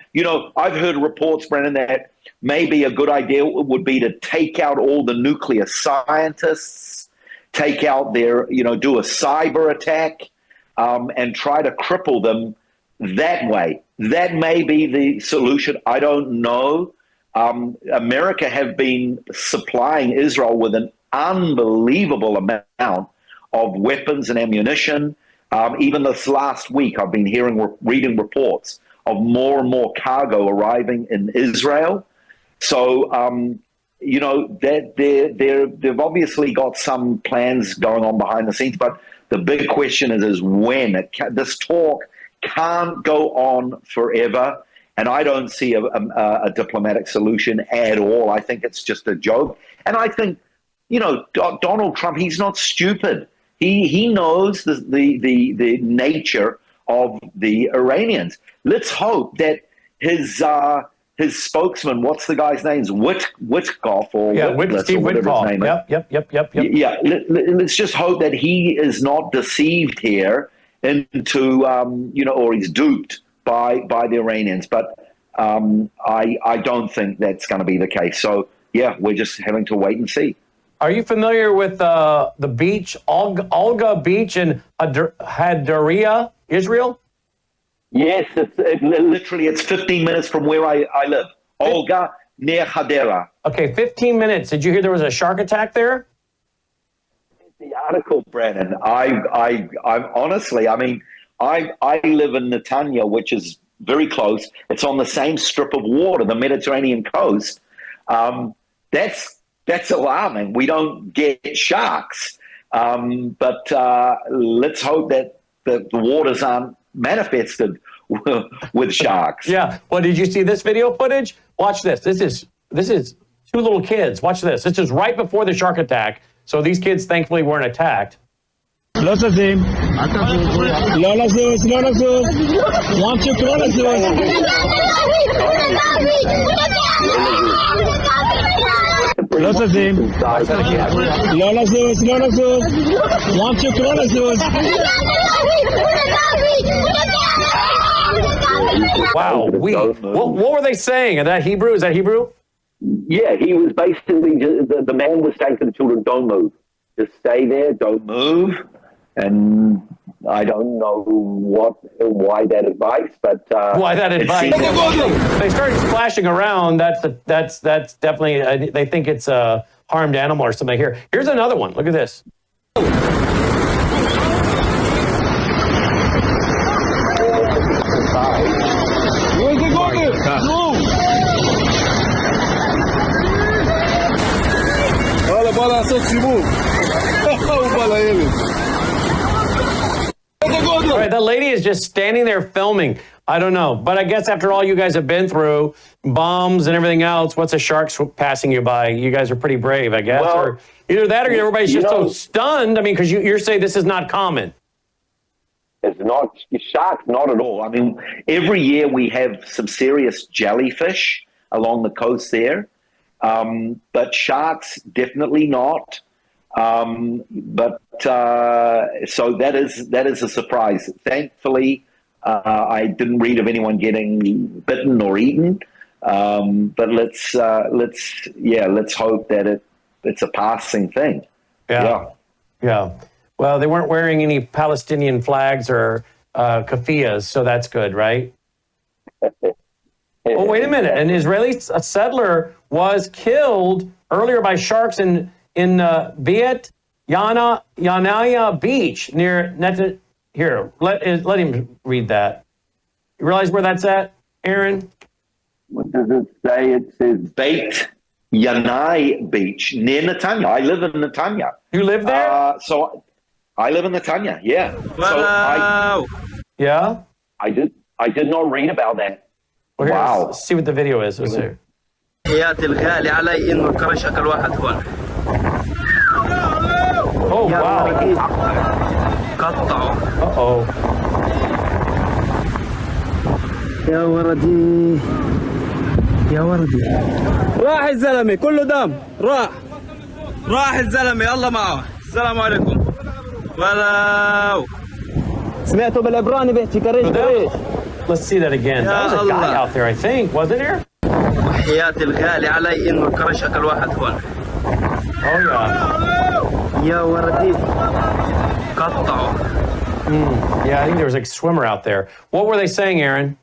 I've heard reports, Brennan, that maybe a good idea would be to take out all the nuclear scientists, take out their, do a cyber attack, and try to cripple them that way. That may be the solution. I don't know. America have been supplying Israel with an unbelievable amount of weapons and ammunition. Even this last week, I've been reading reports of more and more cargo arriving in Israel. So, they've obviously got some plans going on behind the scenes, but the big question is when. This talk can't go on forever, and I don't see a diplomatic solution at all. I think it's just a joke. And I think, Donald Trump, he's not stupid. He knows the nature of the Iranians. Let's hope that his spokesman, what's the guy's name? Witkoff or Steve Witkoff. Yep. Yeah, let's just hope that he is not deceived here into or he's duped by the Iranians. But I don't think that's going to be the case. So yeah, we're just having to wait and see. Are you familiar with the beach, Olga Beach in Hadariya, Israel? Yes, it's 15 minutes from where I live. Olga, near Hadera. Okay, 15 minutes. Did you hear there was a shark attack there? The article, Brandon. I honestly, I live in Netanya, which is very close. It's on the same strip of water, the Mediterranean coast. That's alarming. We don't get sharks, but let's hope that the waters aren't manifested with sharks. Yeah. Well, did you see this video footage? Watch this. This is two little kids. Watch this. This is right before the shark attack. So these kids thankfully weren't attacked. Wow. What were they saying? Is that Hebrew? Yeah, he was basically, the man was saying to the children, don't move. Just stay there, don't move. And I don't know why that advice, but why that advice? They started splashing around. That's definitely. They think it's a harmed animal or something. Here's another one. Look at this. All right, that lady is just standing there filming. I don't know. But I guess after all you guys have been through, bombs and everything else, what's a shark passing you by? You guys are pretty brave, I guess. Well, or either that or everybody's just so stunned. I mean, because you're saying this is not common. It's not sharks, not at all. I mean, every year we have some serious jellyfish along the coast there. But sharks, definitely not. So that is a surprise. Thankfully, I didn't read of anyone getting bitten or eaten. But let's hope that it's a passing thing. Yeah. Well, they weren't wearing any Palestinian flags or keffiyehs, so that's good, right? Oh, wait a minute. An Israeli settler was killed earlier by sharks in Yanaya Beach near Net. Here, let him read that. You realize where that's at, Aaron? What does it say? It says Beit Yanai Beach near Netanya. I live in Netanya. You live there? So I live in Netanya. Yeah. Wow. So I did not read about that. Well, here, wow. Let's see what the video is. Let's see. Oh, wow. Uh-oh. يا وردي يا وردي راح الزلمة كله دم راح الزلمة يلا معه السلام عليكم ولو سمعتوا بالعبراني بيحكي كريش Let's see that again. That was a guy out there, I think, wasn't there? وحياة الغالي علي إنه الكرش أكل واحد هون. Oh yeah. يا وردي قطعوا. Yeah, I think there was a swimmer out there. What were they saying, Aaron?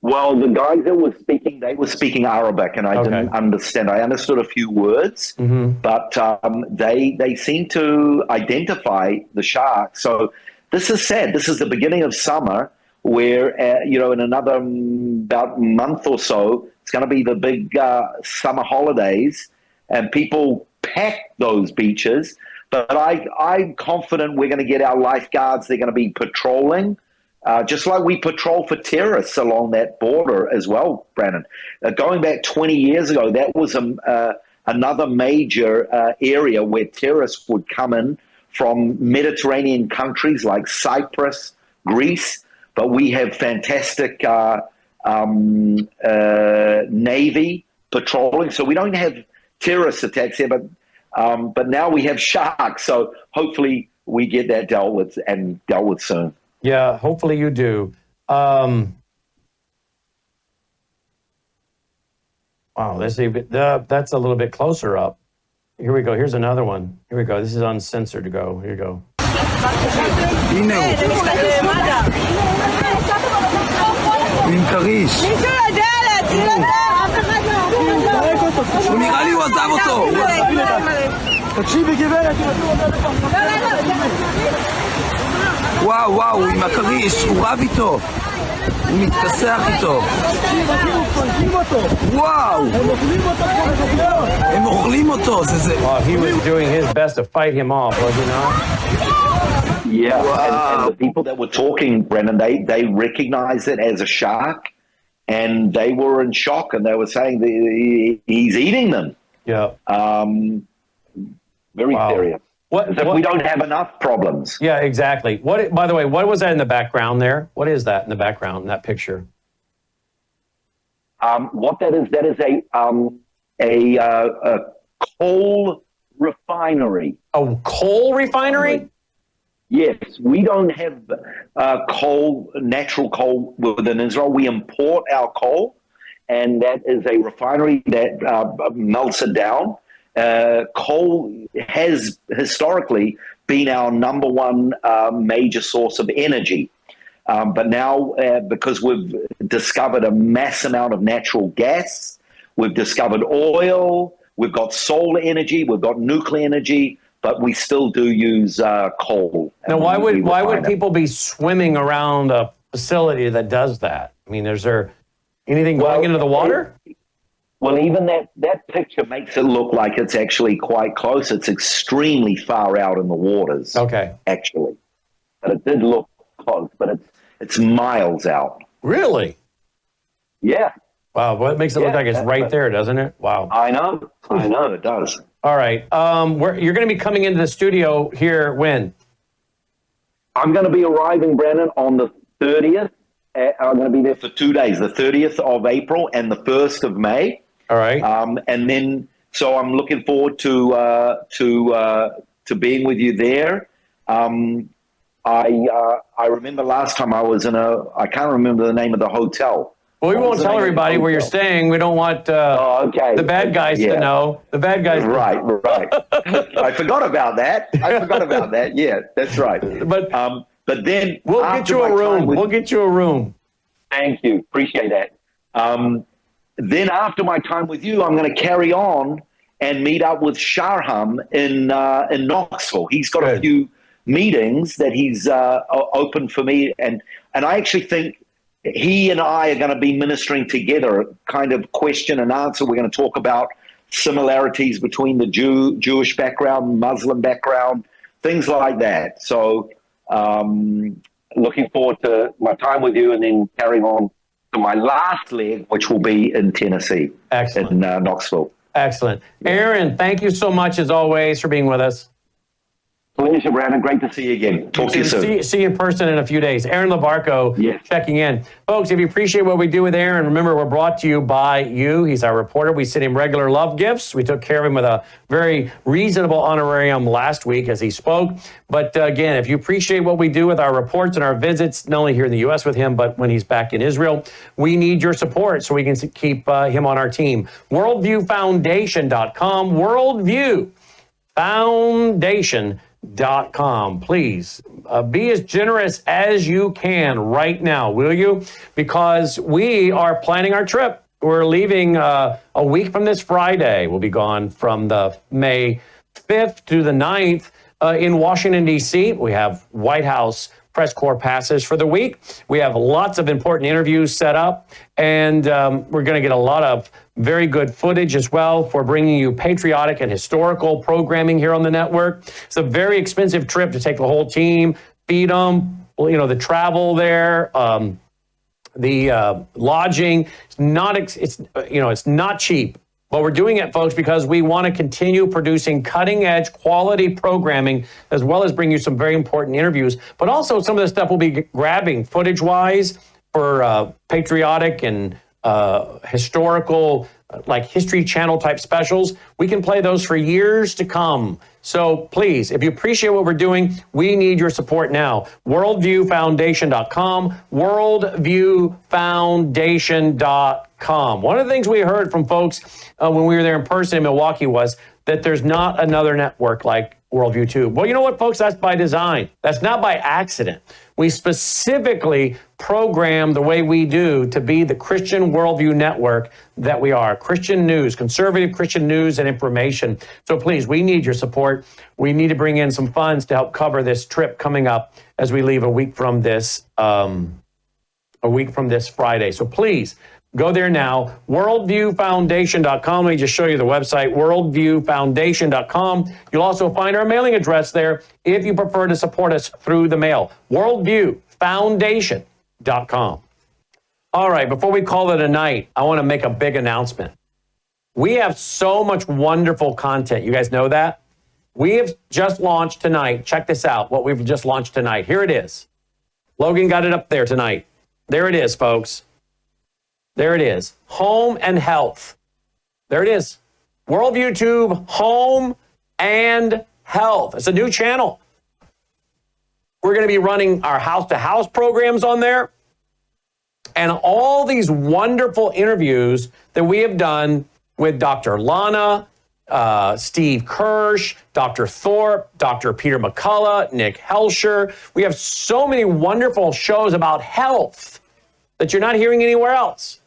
Well, the guys that were speaking, they were speaking Arabic, and I didn't understand. I understood a few words, but they seemed to identify the shark. So this is sad. This is the beginning of summer, where in another about month or so, it's going to be the big summer holidays, and people pack those beaches. But I'm confident we're going to get our lifeguards. They're going to be patrolling. Just like we patrol for terrorists along that border as well, Brandon. Going back 20 years ago, that was another major area where terrorists would come in from Mediterranean countries like Cyprus, Greece. But we have fantastic Navy patrolling, so we don't have terrorist attacks here, but now we have sharks. So hopefully we get that dealt with soon. Yeah, hopefully you do. Wow, that's a little bit closer up. Here we go. Here's another one. Here we go. This is uncensored to go. Here you go. הוא נראה לי הוא עזב אותו. תקשיבי גברת. וואו, עם הכריש, הוא רב איתו. הוא מתכסח איתו. וואו. הם אוכלים אותו. He was doing his best to fight him off, was he not? Yeah, and the people that were talking, Brennan, they recognized it as a shark, and they were in shock, and they were saying that he's eating them. Yeah. Very serious. As if we don't have enough problems. Yeah, exactly. By the way, what was that in the background there? What is that in the background in that picture? What that is a coal refinery. A coal refinery? Yes, we don't have natural coal within Israel. We import our coal, and that is a refinery that melts it down. Coal has historically been our number one major source of energy. But now, because we've discovered a mass amount of natural gas, we've discovered oil, we've got solar energy, we've got nuclear energy, but we still do use coal. Now, why would people be swimming around a facility that does that? I mean, is there anything going into the water? Well, even that picture makes it look like it's actually quite close. It's extremely far out in the waters. Okay. Actually. But it did look close, but it's miles out. Really? Yeah. Wow, well, it makes it look like it's right there, doesn't it? Wow. I know, it does. All right. You're going to be coming into the studio here when? I'm going to be arriving, Brandon, on the 30th. I'm going to be there for 2 days, the 30th of April and the 1st of May. All right. And then, so I'm looking forward to being with you there. I remember last time I was I can't remember the name of the hotel. Well, we won't tell everybody where you're staying. We don't want the bad guys to know. The bad guys. Right. I forgot about that. Yeah, that's right. But then we'll get you a room. We'll get you a room. Thank you. Appreciate that. Then after my time with you, I'm going to carry on and meet up with Sharham in Knoxville. He's got a few meetings that he's open for me, and I actually think he and I are going to be ministering together, kind of question and answer. We're going to talk about similarities between the Jewish background, Muslim background, things like that. So looking forward to my time with you and then carrying on to my last leg, which will be in Tennessee. Excellent. In Knoxville. Excellent. Aaron, thank you so much as always for being with us. Pleasure, Brandon. Great to see you again. Talk to you soon. See you in person in a few days. Aaron LaBarco checking in. Folks, if you appreciate what we do with Aaron, remember we're brought to you by you. He's our reporter. We send him regular love gifts. We took care of him with a very reasonable honorarium last week as he spoke. But again, if you appreciate what we do with our reports and our visits, not only here in the U.S. with him, but when he's back in Israel, we need your support so we can keep him on our team. WorldviewFoundation.com. Worldview Foundation.com. worldview.com. Please be as generous as you can right now, will you? Because we are planning our trip. We're leaving a week from this Friday. We'll be gone from the May 5th to the 9th in Washington, D.C. We have White House press corps passes for the week. We have lots of important interviews set up, and we're going to get a lot of very good footage as well for bringing you patriotic and historical programming here on the network. It's a very expensive trip to take the whole team, feed them, the travel there, the lodging. It's not cheap. But we're doing it, folks, because we want to continue producing cutting-edge quality programming, as well as bring you some very important interviews. But also some of the stuff we'll be grabbing footage-wise for patriotic and historical, like History Channel type specials. We can play those for years to come. So please, if you appreciate what we're doing, we need your support now. Worldviewfoundation.com, worldviewfoundation.com. One of the things we heard from folks when we were there in person in Milwaukee was that there's not another network like Worldview Tube. Well, you know what, folks? That's by design. That's not by accident. We specifically program the way we do to be the Christian worldview network that we are. Christian news, conservative Christian news and information. So please, we need your support. We need to bring in some funds to help cover this trip coming up as we leave a week from this Friday. So please, go there now, worldviewfoundation.com. Let me just show you the website, worldviewfoundation.com. You'll also find our mailing address there if you prefer to support us through the mail, worldviewfoundation.com. All right, before we call it a night, I want to make a big announcement. We have so much wonderful content. You guys know that? We have just launched tonight. Check this out, what we've just launched tonight. Here it is. Logan got it up there tonight. There it is, folks. There it is. Home and health. There it is. Worldview Tube, home and health. It's a new channel. We're going to be running our house-to-house programs on there. And all these wonderful interviews that we have done with Dr. Lana, Steve Kirsch, Dr. Thorpe, Dr. Peter McCullough, Nick Helsher. We have so many wonderful shows about health that you're not hearing anywhere else.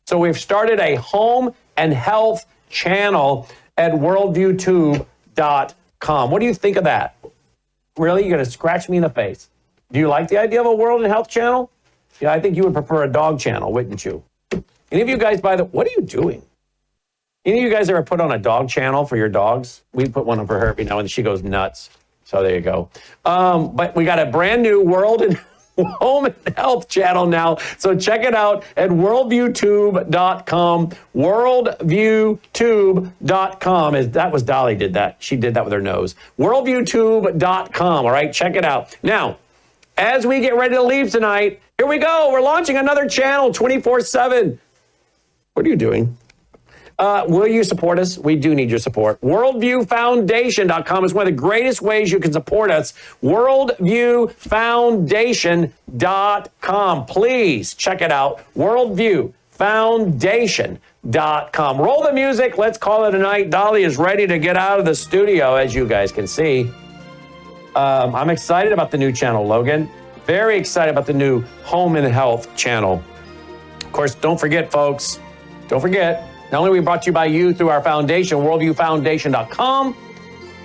So we've started a home and health channel at worldviewtube.com. What do you think of that? Really? You're going to scratch me in the face. Do you like the idea of a world and health channel? Yeah, I think you would prefer a dog channel, wouldn't you? Any of you guys, what are you doing? Any of you guys ever put on a dog channel for your dogs? We put one on for her every now and then. She goes nuts. So there you go. But we got a brand new world and home and health channel now. So check it out at worldviewtube.com. Worldviewtube.com. That was Dolly did that. She did that with her nose. Worldviewtube.com. All right, check it out. Now, as we get ready to leave tonight, here we go. We're launching another channel 24/7. What are you doing? Will you support us? We do need your support. Worldviewfoundation.com is one of the greatest ways you can support us. Worldviewfoundation.com. Please check it out. Worldviewfoundation.com. Roll the music. Let's call it a night. Dolly is ready to get out of the studio, as you guys can see. I'm excited about the new channel, Logan. Very excited about the new home and health channel. Of course, don't forget, folks. Don't forget. Not only are we brought to you by you through our foundation, worldviewfoundation.com,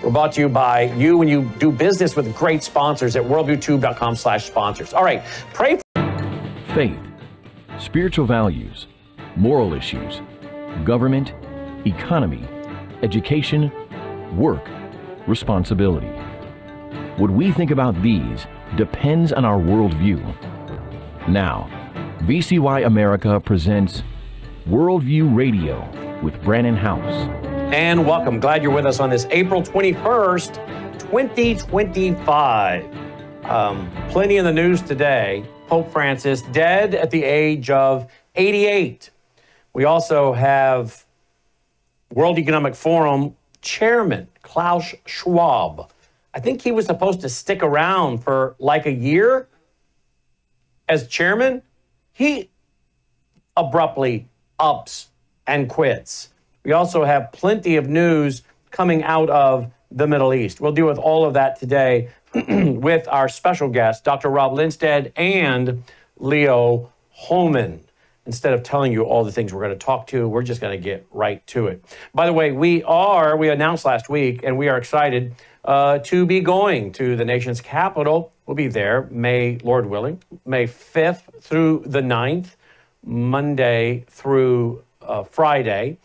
we're brought to you by you when you do business with great sponsors at worldviewtube.com/sponsors. All right, pray for faith, spiritual values, moral issues, government, economy, education, work, responsibility. What we think about these depends on our worldview. Now, VCY America presents Worldview Radio with Brannon House. And welcome. Glad you're with us on this April 21st, 2025. Plenty in the news today. Pope Francis dead at the age of 88. We also have World Economic Forum Chairman Klaus Schwab. I think he was supposed to stick around for like a year as chairman. He abruptly ups and quits. We also have plenty of news coming out of the Middle East. We'll deal with all of that today with our special guests, Dr. Rob Linstead and Leo Holman. Instead of telling you all the things we're going to talk to, we're just going to get right to it. By the way, we announced last week, and we are excited to be going to the nation's capital. We'll be there, Lord willing, May 5th through the 9th, Monday through Friday.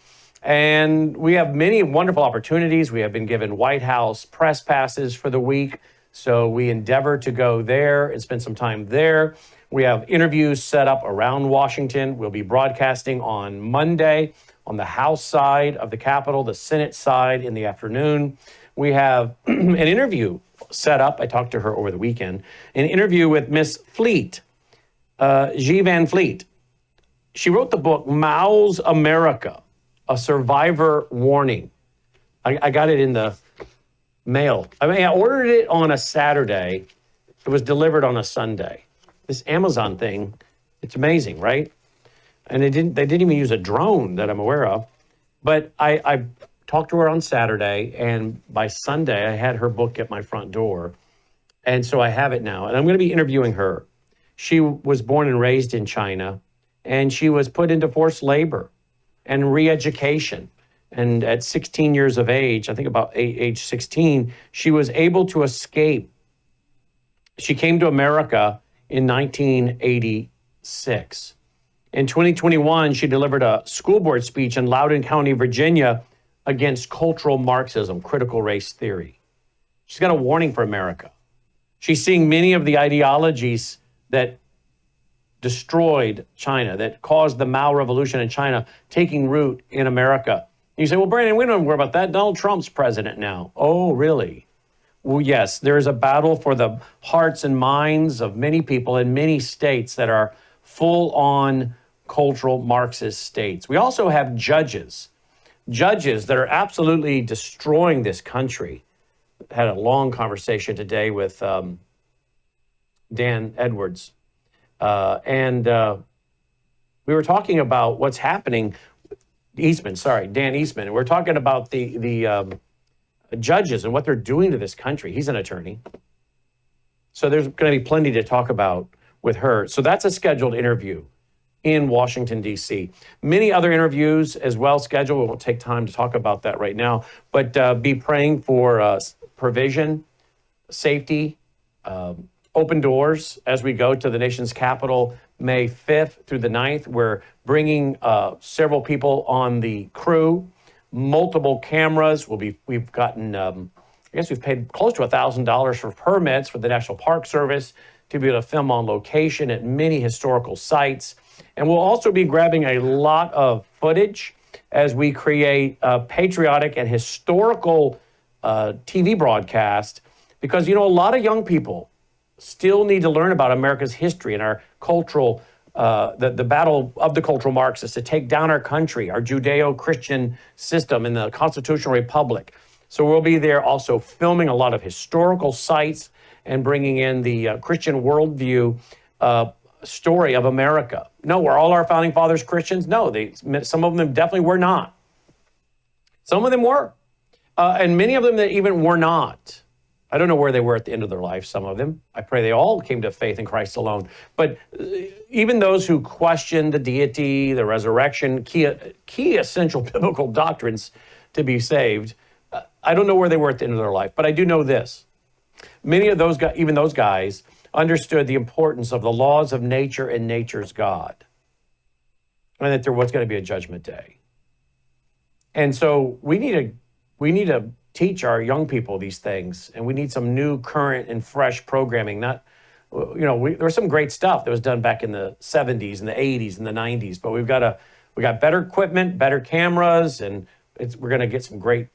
And we have many wonderful opportunities. We have been given White House press passes for the week, so we endeavor to go there and spend some time there. We have interviews set up around Washington. We'll be broadcasting on Monday on the House side of the Capitol, the Senate side in the afternoon. We have an interview set up. I talked to her over the weekend. An interview with Miss Fleet, G. Van Fleet. She wrote the book, Mao's America, A Survivor Warning. I got it in the mail. I ordered it on a Saturday. It was delivered on a Sunday. This Amazon thing, it's amazing, right? And they didn't even use a drone that I'm aware of. But I talked to her on Saturday, and by Sunday, I had her book at my front door. And so I have it now, and I'm going to be interviewing her. She was born and raised in China, and she was put into forced labor and re-education. And at 16 years of age, I think about age 16, she was able to escape. She came to America in 1986. In 2021, she delivered a school board speech in Loudoun County, Virginia, against cultural Marxism, critical race theory. She's got a warning for America. She's seeing many of the ideologies that destroyed China, that caused the Mao Revolution in China, taking root in America. You say, well, Brandon, we don't worry about that. Donald Trump's president now. Oh, really? Well, yes, there is a battle for the hearts and minds of many people in many states that are full-on cultural Marxist states. We also have judges that are absolutely destroying this country. Had a long conversation today with Dan Edwards. And we were talking about what's happening, Dan Eastman. And we're talking about the judges and what they're doing to this country. He's an attorney. So there's going to be plenty to talk about with her. So that's a scheduled interview in Washington, D.C. Many other interviews as well scheduled. We won't take time to talk about that right now, but be praying for provision, safety, open doors as we go to the nation's capital May 5th through the 9th. We're bringing several people on the crew, multiple cameras. We've gotten, I guess we've paid close to $1,000 for permits for the National Park Service to be able to film on location at many historical sites. And we'll also be grabbing a lot of footage as we create a patriotic and historical TV broadcast, because, you know, a lot of young people still need to learn about America's history and our cultural, the battle of the cultural Marxists to take down our country, our Judeo-Christian system in the constitutional republic. So we'll be there also filming a lot of historical sites and bringing in the Christian worldview story of America. No, were all our founding fathers Christians? No, some of them definitely were not. Some of them were. And many of them that even were not. I don't know where they were at the end of their life, some of them. I pray they all came to faith in Christ alone. But even those who questioned the deity, the resurrection, key essential biblical doctrines to be saved, I don't know where they were at the end of their life. But I do know this. Many of those guys, even those guys, understood the importance of the laws of nature and nature's God, and that there was going to be a judgment day. And so we need to teach our young people these things, and we need some new, current, and fresh programming. Not, you know, there was some great stuff that was done back in the 70s and the 80s and the 90s, but we got better equipment, better cameras, and we're going to get some great